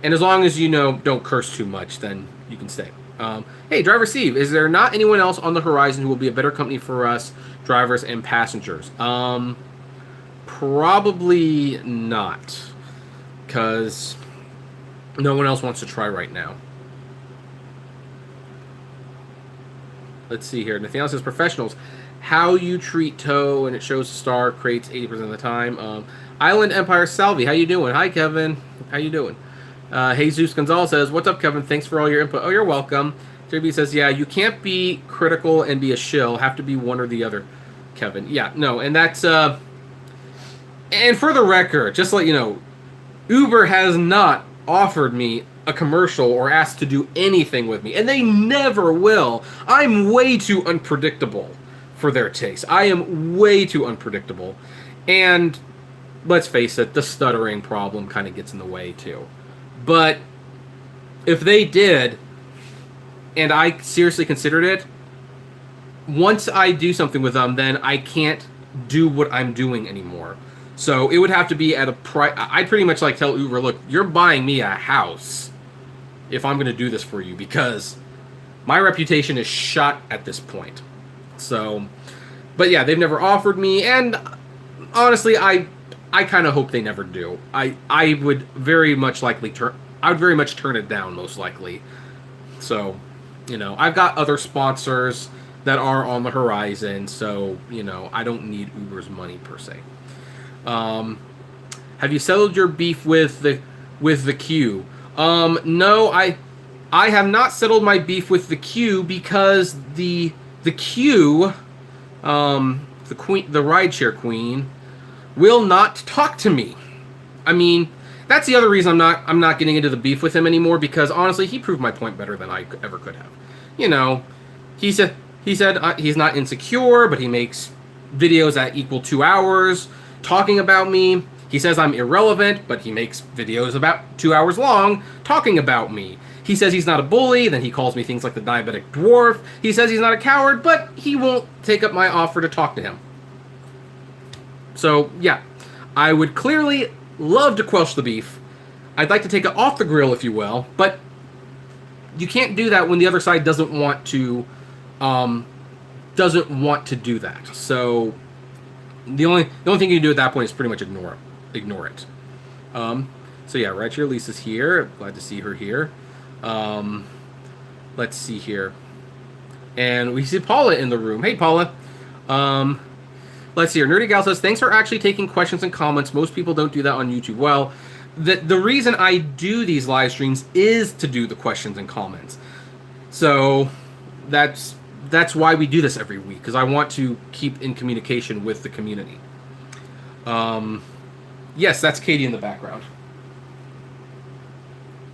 and as long as don't curse too much, then you can stay. Hey, Driver Steve, is there not anyone else on the horizon who will be a better company for us, drivers and passengers? Probably not, because no one else wants to try right now. Let's see here. Nathaniel says, professionals, how you treat tow, and it shows a star, creates 80% of the time. Island Empire Salvi, how you doing? Hi, Kevin. How you doing? Jesus Gonzalez says, what's up, Kevin? Thanks for all your input. Oh, you're welcome. JB says, yeah, you can't be critical and be a shill. Have to be one or the other, Kevin. Yeah, no, and that's... and for the record, just to let you know, Uber has not offered me a commercial or ask to do anything with me, and they never will. I'm way too unpredictable for their taste. I am way too unpredictable. And let's face it, the stuttering problem kind of gets in the way too. But if they did, and I seriously considered it, once I do something with them, then I can't do what I'm doing anymore. So it would have to be at a price. I'd pretty much like tell Uber, look, you're buying me a house if I'm going to do this for you, because my reputation is shot at this point. So, but yeah, they've never offered me, and honestly, I kind of hope they never do. I would very much turn it down, most likely. So, I've got other sponsors that are on the horizon, so I don't need Uber's money per se. Have you settled your beef with the queue? No, I have not settled my beef with the queue, because the queue, the rideshare queen, will not talk to me. I mean, that's the other reason I'm not getting into the beef with him anymore, because honestly, he proved my point better than I ever could have. He said he's not insecure, but he makes videos that equal 2 hours talking about me. He says I'm irrelevant, but he makes videos about 2 hours long talking about me. He says he's not a bully, then he calls me things like the diabetic dwarf. He says he's not a coward, but he won't take up my offer to talk to him. So, yeah, I would clearly love to quench the beef. I'd like to take it off the grill, if you will, but you can't do that when the other side doesn't want to do that. So the only thing you can do at that point is pretty much ignore it. So yeah, Rideshare Lisa's here. Glad to see her here. Let's see here, and we see Paula in the room. Hey, Paula. Let's see here. Nerdy Gal says, thanks for actually taking questions and comments. Most people don't do that on YouTube. Well, the reason I do these live streams is to do the questions and comments. So that's why we do this every week, because I want to keep in communication with the community. Yes, that's Katie in the background.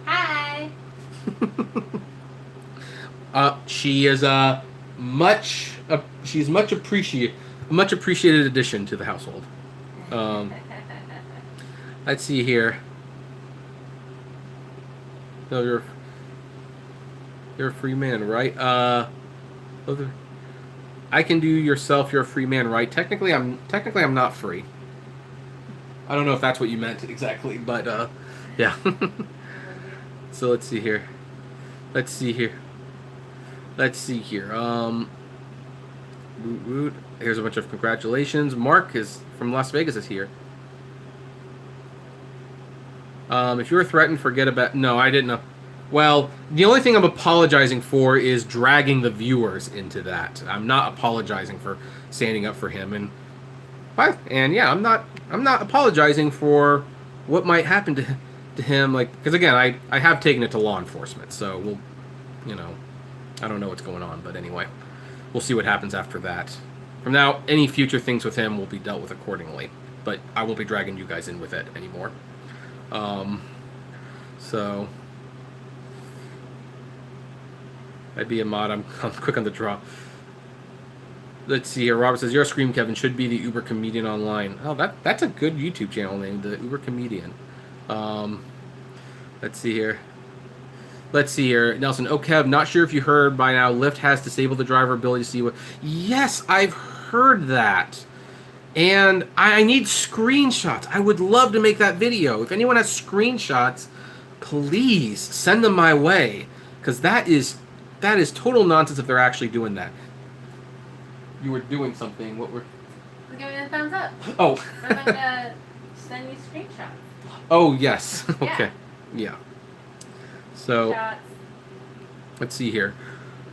Hi. She is she's much appreciated addition to the household. Let's see here. No, you're a free man, right? I can do yourself. You're a free man, right? Technically, I'm not free. I don't know if that's what you meant exactly, but yeah. So let's see here. Here's a bunch of congratulations. Mark is from Las Vegas is here. If you were threatened, forget about... No, I didn't know. Well, the only thing I'm apologizing for is dragging the viewers into that. I'm not apologizing for standing up for him, and yeah, I'm not apologizing for what might happen to him. Like, because again, I have taken it to law enforcement, so we'll, I don't know what's going on, but anyway, we'll see what happens after that. From now, any future things with him will be dealt with accordingly, but I won't be dragging you guys in with it anymore. So I'd be a mod. I'm quick on the draw. Let's see here. Robert says, "You're a Scream Kevin. Should be the Uber Comedian Online." Oh, that's a good YouTube channel name, the Uber Comedian. Let's see here. Nelson, Kev, not sure if you heard by now, Lyft has disabled the driver ability to see what... Yes, I've heard that. And I need screenshots. I would love to make that video. If anyone has screenshots, please send them my way. Because that is total nonsense if they're actually doing that. You were doing something. What were... We're giving a thumbs up. Oh. I'm going to send you screenshots. Oh, yes. Okay. Yeah. So, Shots. Let's see here.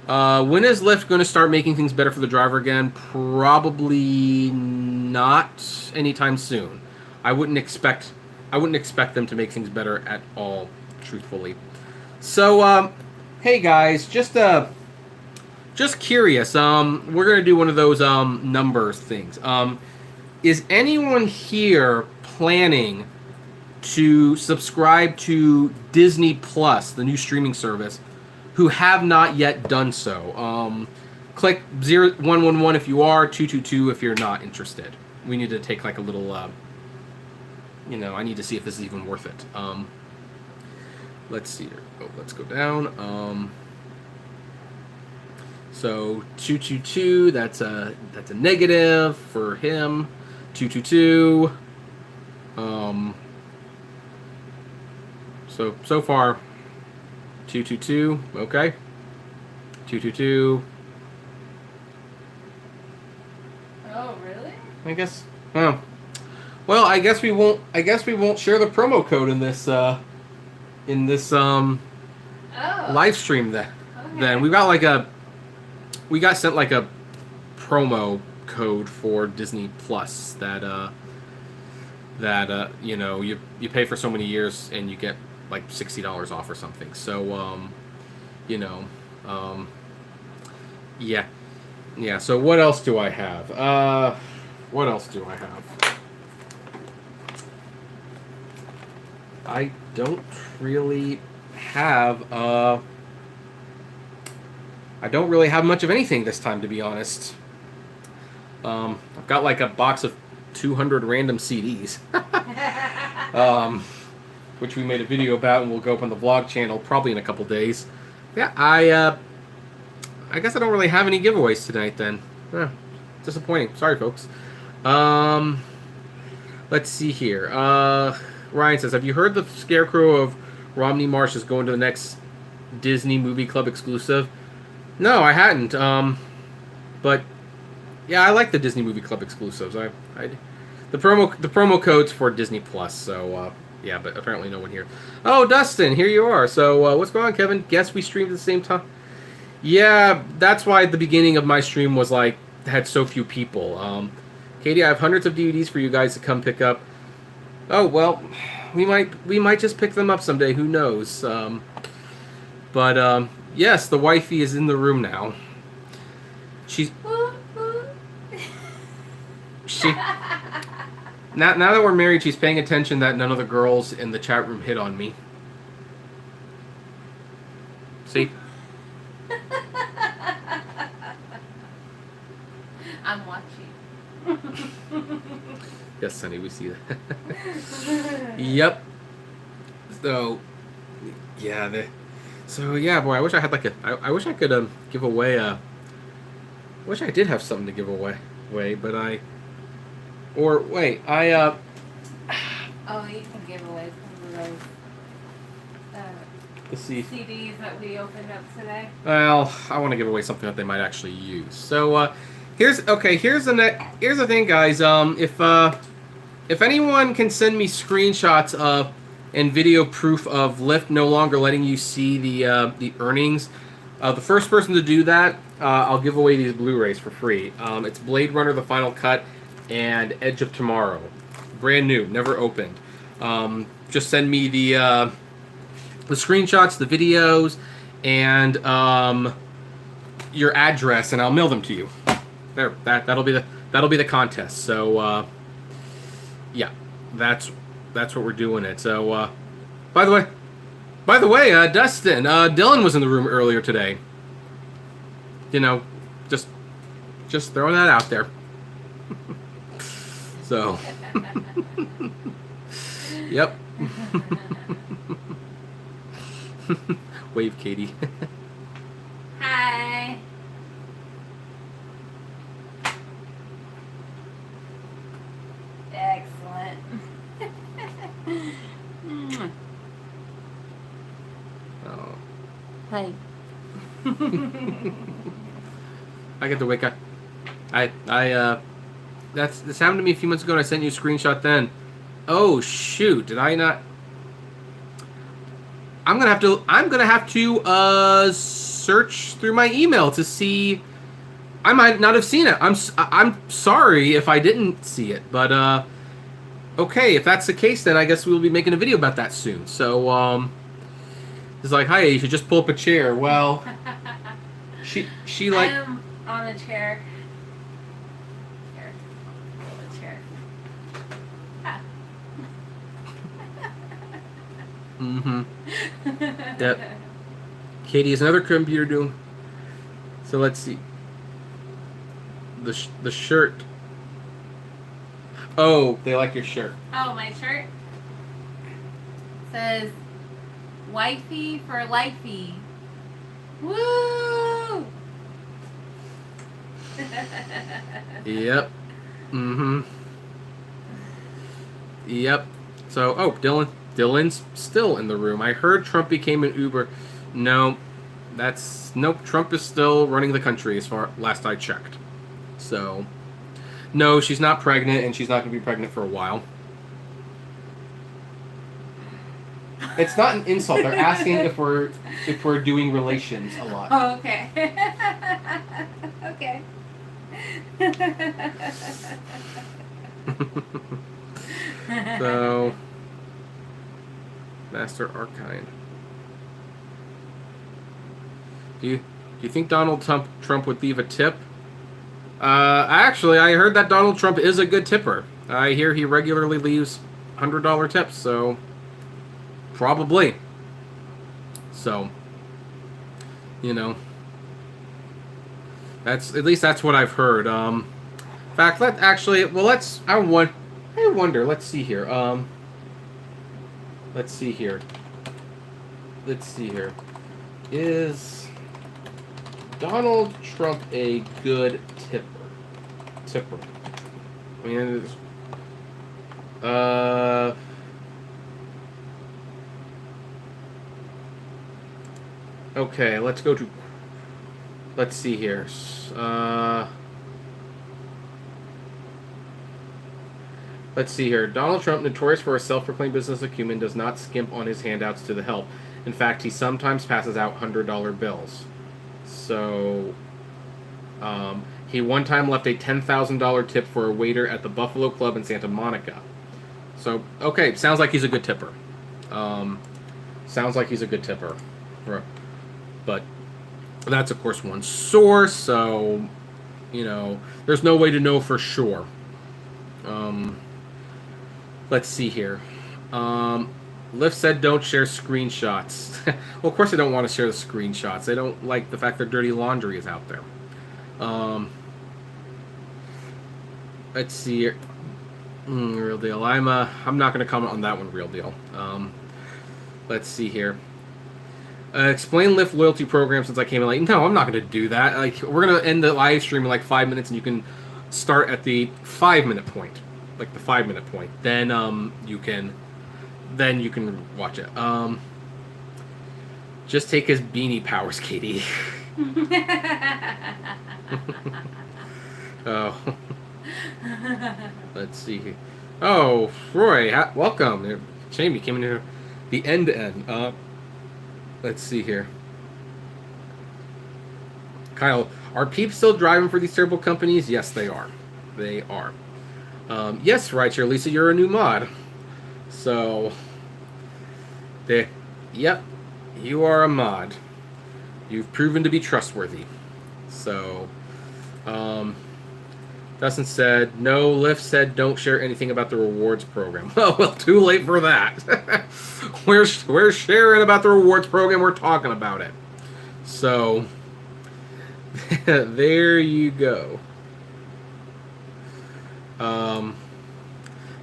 When is Lyft going to start making things better for the driver again? Probably not anytime soon. I wouldn't expect them to make things better at all, truthfully. So, hey guys, just curious. We're gonna do one of those numbers things. Is anyone here planning to subscribe to Disney Plus, the new streaming service, who have not yet done so. Click 111 if you are, 222 if you're not interested. We need to take like a little, I need to see if this is even worth it. Let's see here. Oh, let's go down. So 222, that's a negative for him. 222. So far 222, okay. 222. Oh, really? I guess. Oh. Well, I guess we won't share the promo code in this live stream then. Okay. Then we got sent like a promo code for Disney Plus that you pay for so many years and you get like $60 off or something. So yeah. So what else do I have? I don't really have much of anything this time, to be honest. I've got like a box of 200 random CDs, which we made a video about and we'll go up on the vlog channel probably in a couple days. Yeah, I guess I don't really have any giveaways tonight then. Disappointing. Sorry, folks. Let's see here. Ryan says, have you heard the Scarecrow of Romney Marsh is going to the next Disney Movie Club exclusive? No, I hadn't. But yeah, I like the Disney Movie Club exclusives. The promo code's for Disney Plus. So yeah, but apparently no one here. Oh, Dustin, here you are. So what's going on, Kevin? Guess we streamed at the same time. Yeah, that's why the beginning of my stream was like had so few people. Katie, I have hundreds of DVDs for you guys to come pick up. Oh well, we might just pick them up someday. Who knows? But yes, the wifey is in the room now. She now that we're married, she's paying attention that none of the girls in the chat room hit on me. See? I'm watching. Yes, honey, we see that. Yep. So, yeah, boy, I wish I had like I wish I could give away I wish I did have something to give away, but oh, you can give away some of those CDs that we opened up today. Well, I want to give away something that they might actually use. So, here's the thing, guys. If anyone can send me screenshots of and video proof of Lyft no longer letting you see the earnings, the first person to do that, I'll give away these Blu-rays for free. It's Blade Runner: The Final Cut and Edge of Tomorrow, brand new, never opened. Just send me the screenshots, the videos, and your address, and I'll mail them to you. There, that'll be the contest. So yeah, that's what we're doing it. So by the way, Dustin, Dylan was in the room earlier today. Just throwing that out there. So yep. Wave, Katie. Hi. Excellent. Oh. Hi. I get to wake up. This happened to me a few months ago, and I sent you a screenshot then. Oh shoot! Did I not? I'm gonna have to search through my email to see. I might not have seen it. I'm sorry if I didn't see it, but okay, if that's the case, then I guess we'll be making a video about that soon. So it's like, hi, you should just pull up a chair. Well, she like. I am on a chair. Here, pull a chair. Ah. Mm-hmm. Yep. Katie, is another computer doing? So let's see. The shirt. Oh, they like your shirt. Oh, my shirt says "Wifey for Lifey." Woo! Yep. Mm-hmm. Yep. So, oh, Dylan's still in the room. I heard Trump became an Uber. No, nope. Trump is still running the country as far last I checked. So, no, she's not pregnant, and she's not going to be pregnant for a while. It's not an insult. They're asking if we're doing relations a lot. Oh, okay. Okay. So, Master Archine. Do you think Donald Trump would leave a tip? Actually, I heard that Donald Trump is a good tipper. I hear he regularly leaves $100 tips, so probably. So, you know, that's at least that's what I've heard. In fact, I wonder. Let's see here. Let's see here. Is Donald Trump a good tipper? I mean, okay, let's see here. Let's see here. Donald Trump, notorious for a self-proclaimed business acumen, does not skimp on his handouts to the help. In fact, he sometimes passes out $100 bills. So, he one time left a $10,000 tip for a waiter at the Buffalo Club in Santa Monica. So, okay, sounds like he's a good tipper. But that's, of course, one source, so, there's no way to know for sure. Let's see here. Lyft said don't share screenshots. Well, of course they don't want to share the screenshots. They don't like the fact their dirty laundry is out there. Let's see here. Real deal. I'm not going to comment on that one, real deal. Let's see here. Explain Lyft loyalty program since I came in late. No, I'm not going to do that. Like, we're going to end the live stream in like 5 minutes, and you can start at the 5-minute point. Like the 5-minute point. Then you can watch it. Just take his beanie powers, Katie. Oh. Let's see. Oh, Roy, welcome. Shame you came in here the end. Let's see here. Kyle, are peeps still driving for these terrible companies? Yes, they are. They are. Yes, Rideshare, Lisa, you're a new mod. So, yep, you are a mod. You've proven to be trustworthy. So, Dustin said, no, Lyft said don't share anything about the rewards program. Oh, well, too late for that. We're sharing about the rewards program. We're talking about it. So, there you go.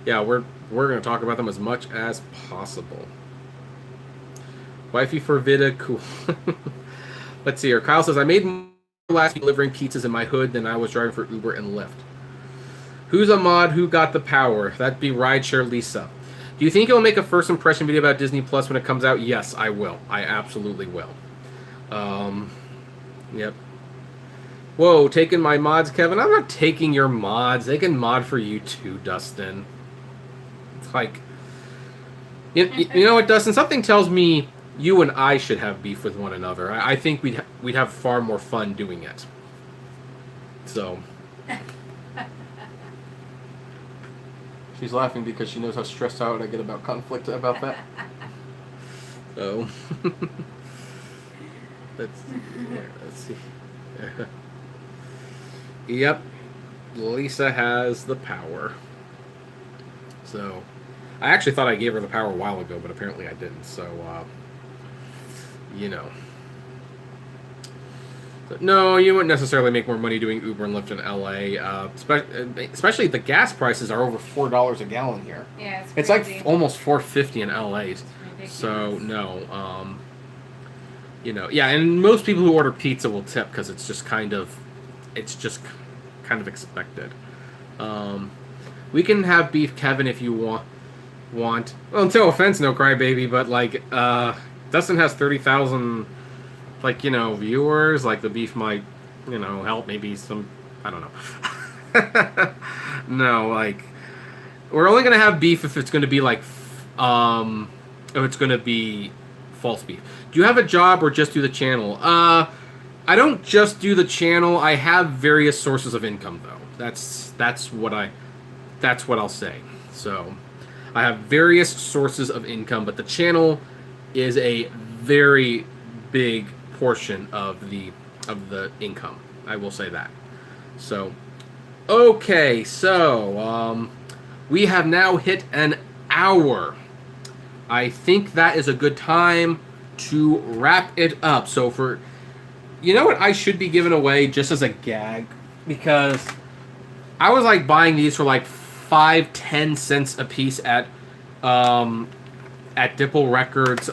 Yeah, we're going to talk about them as much as possible. Wifey for Vida, cool. Let's see here. Kyle says, I made more last week delivering pizzas in my hood than I was driving for Uber and Lyft. Who's a mod? Who got the power? That'd be Rideshare Lisa. Do you think you'll make a first impression video about Disney Plus when it comes out? Yes, I will. I absolutely will. Yep. Whoa, taking my mods, Kevin? I'm not taking your mods. They can mod for you too, Dustin. It's like, you know what, Dustin? Something tells me you and I should have beef with one another. I think we'd have far more fun doing it. So. She's laughing because she knows how stressed out I get about conflict about that. So. Let's see. Yep. Lisa has the power. So. I actually thought I gave her the power a while ago, but apparently I didn't. So, you know. No, you wouldn't necessarily make more money doing Uber and Lyft in LA. Especially the gas prices are over $4 a gallon here. Yeah, it's crazy. like almost $4.50 in LA. Ridiculous. So no, you know, yeah, and most people who order pizza will tip because it's just kind of expected. We can have beef, Kevin, if you want. Well, no offense, no crybaby, but like Dustin has 30,000. Like, you know, viewers, like the beef might, you know, help maybe some, I don't know. No, like, we're only going to have beef if it's going to be like, if it's going to be false beef. Do you have a job or just do the channel? I don't just do the channel. I have various sources of income, though. That's what I'll say. So, I have various sources of income, but the channel is a very big portion of the income. I will say that. So, okay, so we have now hit an hour. I think that is a good time to wrap it up. So for, you know what I should be giving away just as a gag, because I was like buying these for like 5-10 cents a piece at Dipple Records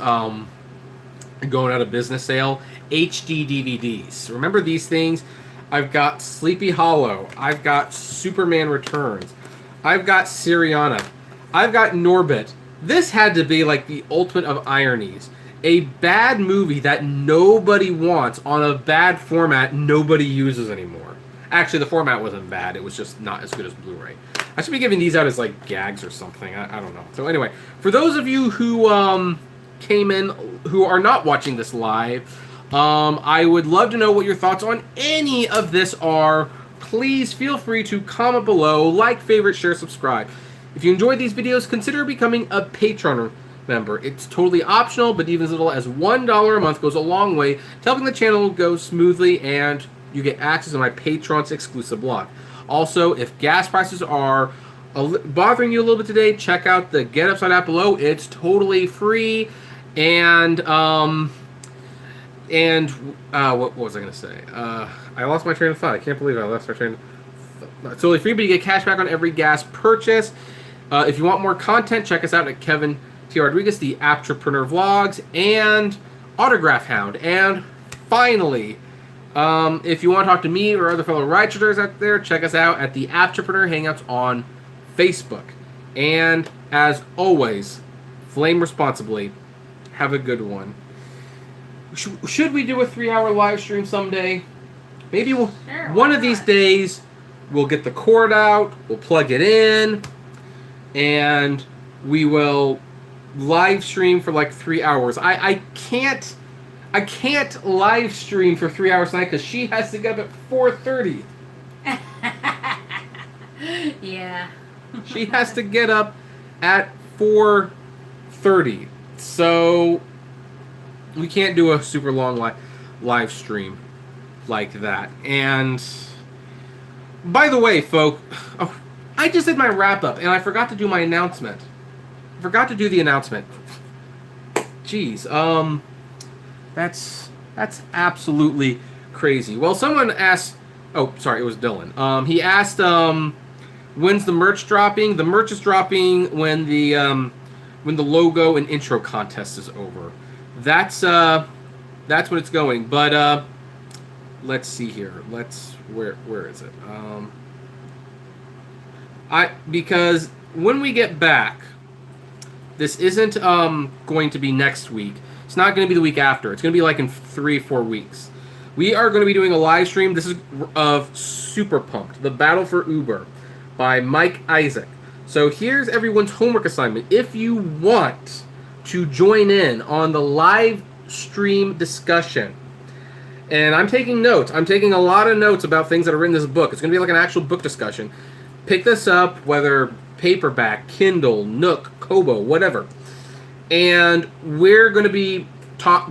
going out of business sale. HD DVDs. Remember these things? I've got Sleepy Hollow. I've got Superman Returns. I've got Syriana. I've got Norbit. This had to be like the ultimate of ironies. A bad movie that nobody wants on a bad format nobody uses anymore. Actually, the format wasn't bad. It was just not as good as Blu-ray. I should be giving these out as like gags or something. I don't know. So anyway, for those of you who came in who are not watching this live, I would love to know what your thoughts on any of this are. Please feel free to comment below, like, favorite, share, subscribe. If you enjoyed these videos, consider becoming a Patreon member. It's totally optional, but even as little as $1 a month goes a long way to helping the channel go smoothly, and you get access to my Patreon's exclusive blog. Also, if gas prices are bothering you a little bit today, check out the Get Upside app below. It's totally free, and what was I going to say? I lost my train of thought. I can't believe I lost my train of thought. It's totally free, but you get cash back on every gas purchase. If you want more content, check us out at Kevin T. Rodriguez, the Apptrepreneur Vlogs, and Autograph Hound. And finally, if you want to talk to me or other fellow rideshares out there, check us out at the Apptrepreneur Hangouts on Facebook. And as always, flame responsibly. Have a good one. Should we do a 3-hour live stream someday? Maybe one of these days we'll get the cord out, we'll plug it in, and we will live stream for like 3 hours. I can't live stream for 3 hours tonight because she has to get up at 4:30. Yeah. She has to get up at 4:30. So we can't do a super long live stream like that. And by the way, folks, I just did my wrap up and I forgot to do my announcement. I forgot to do the announcement. Jeez, that's absolutely crazy. Well, someone asked. Oh, sorry, it was Dylan. He asked, when's the merch dropping? The merch is dropping when the logo and intro contest is over. That's when it's going. But let's see here. Where is it? Because when we get back, this isn't going to be next week. It's not going to be the week after. It's going to be like in 3-4 weeks. We are going to be doing a live stream. This is of Super Pumped, The Battle for Uber by Mike Isaac. So here's everyone's homework assignment. If you want to join in on the live stream discussion, and I'm taking notes. I'm taking a lot of notes about things that are in this book. It's going to be like an actual book discussion. Pick this up, whether paperback, Kindle, Nook, Kobo, whatever. And we're going to be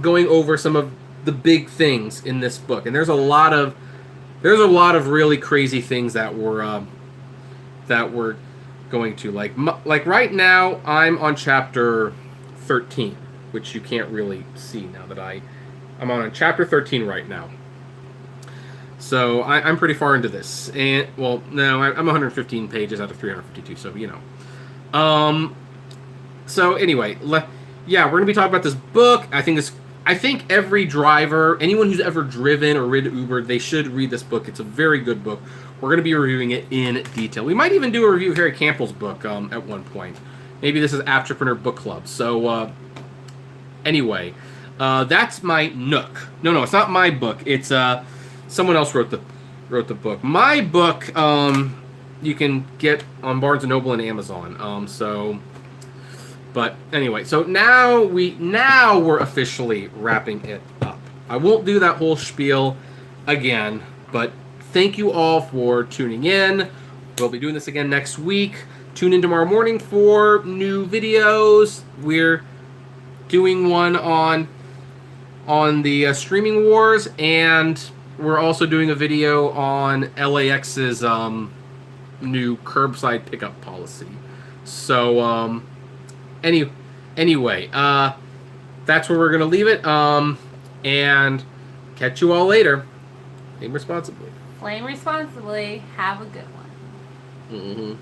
going over some of the big things in this book. And there's a lot of really crazy things that were going to like right now. I'm on chapter 13, which you can't really see now that I'm on chapter 13 right now. So I'm pretty far into this, and well, no, I'm 115 pages out of 352. So you know, So anyway, yeah, we're gonna be talking about this book. I think every driver, anyone who's ever driven or ridden Uber, they should read this book. It's a very good book. We're gonna be reviewing it in detail. We might even do a review of Harry Campbell's book at one point. Maybe this is Apptrepreneur Book Club. So anyway, that's my Nook. No, it's not my book. It's someone else wrote the book. My book, you can get on Barnes and Noble and Amazon. But anyway, so now we're officially wrapping it up. I won't do that whole spiel again, but thank you all for tuning in. We'll be doing this again next week. Tune in tomorrow morning for new videos. We're doing one on the streaming wars, and we're also doing a video on LAX's new curbside pickup policy. So anyway, that's where we're gonna leave it. And catch you all later. Flame responsibly. Flame responsibly. Have a good one. Mm-hmm.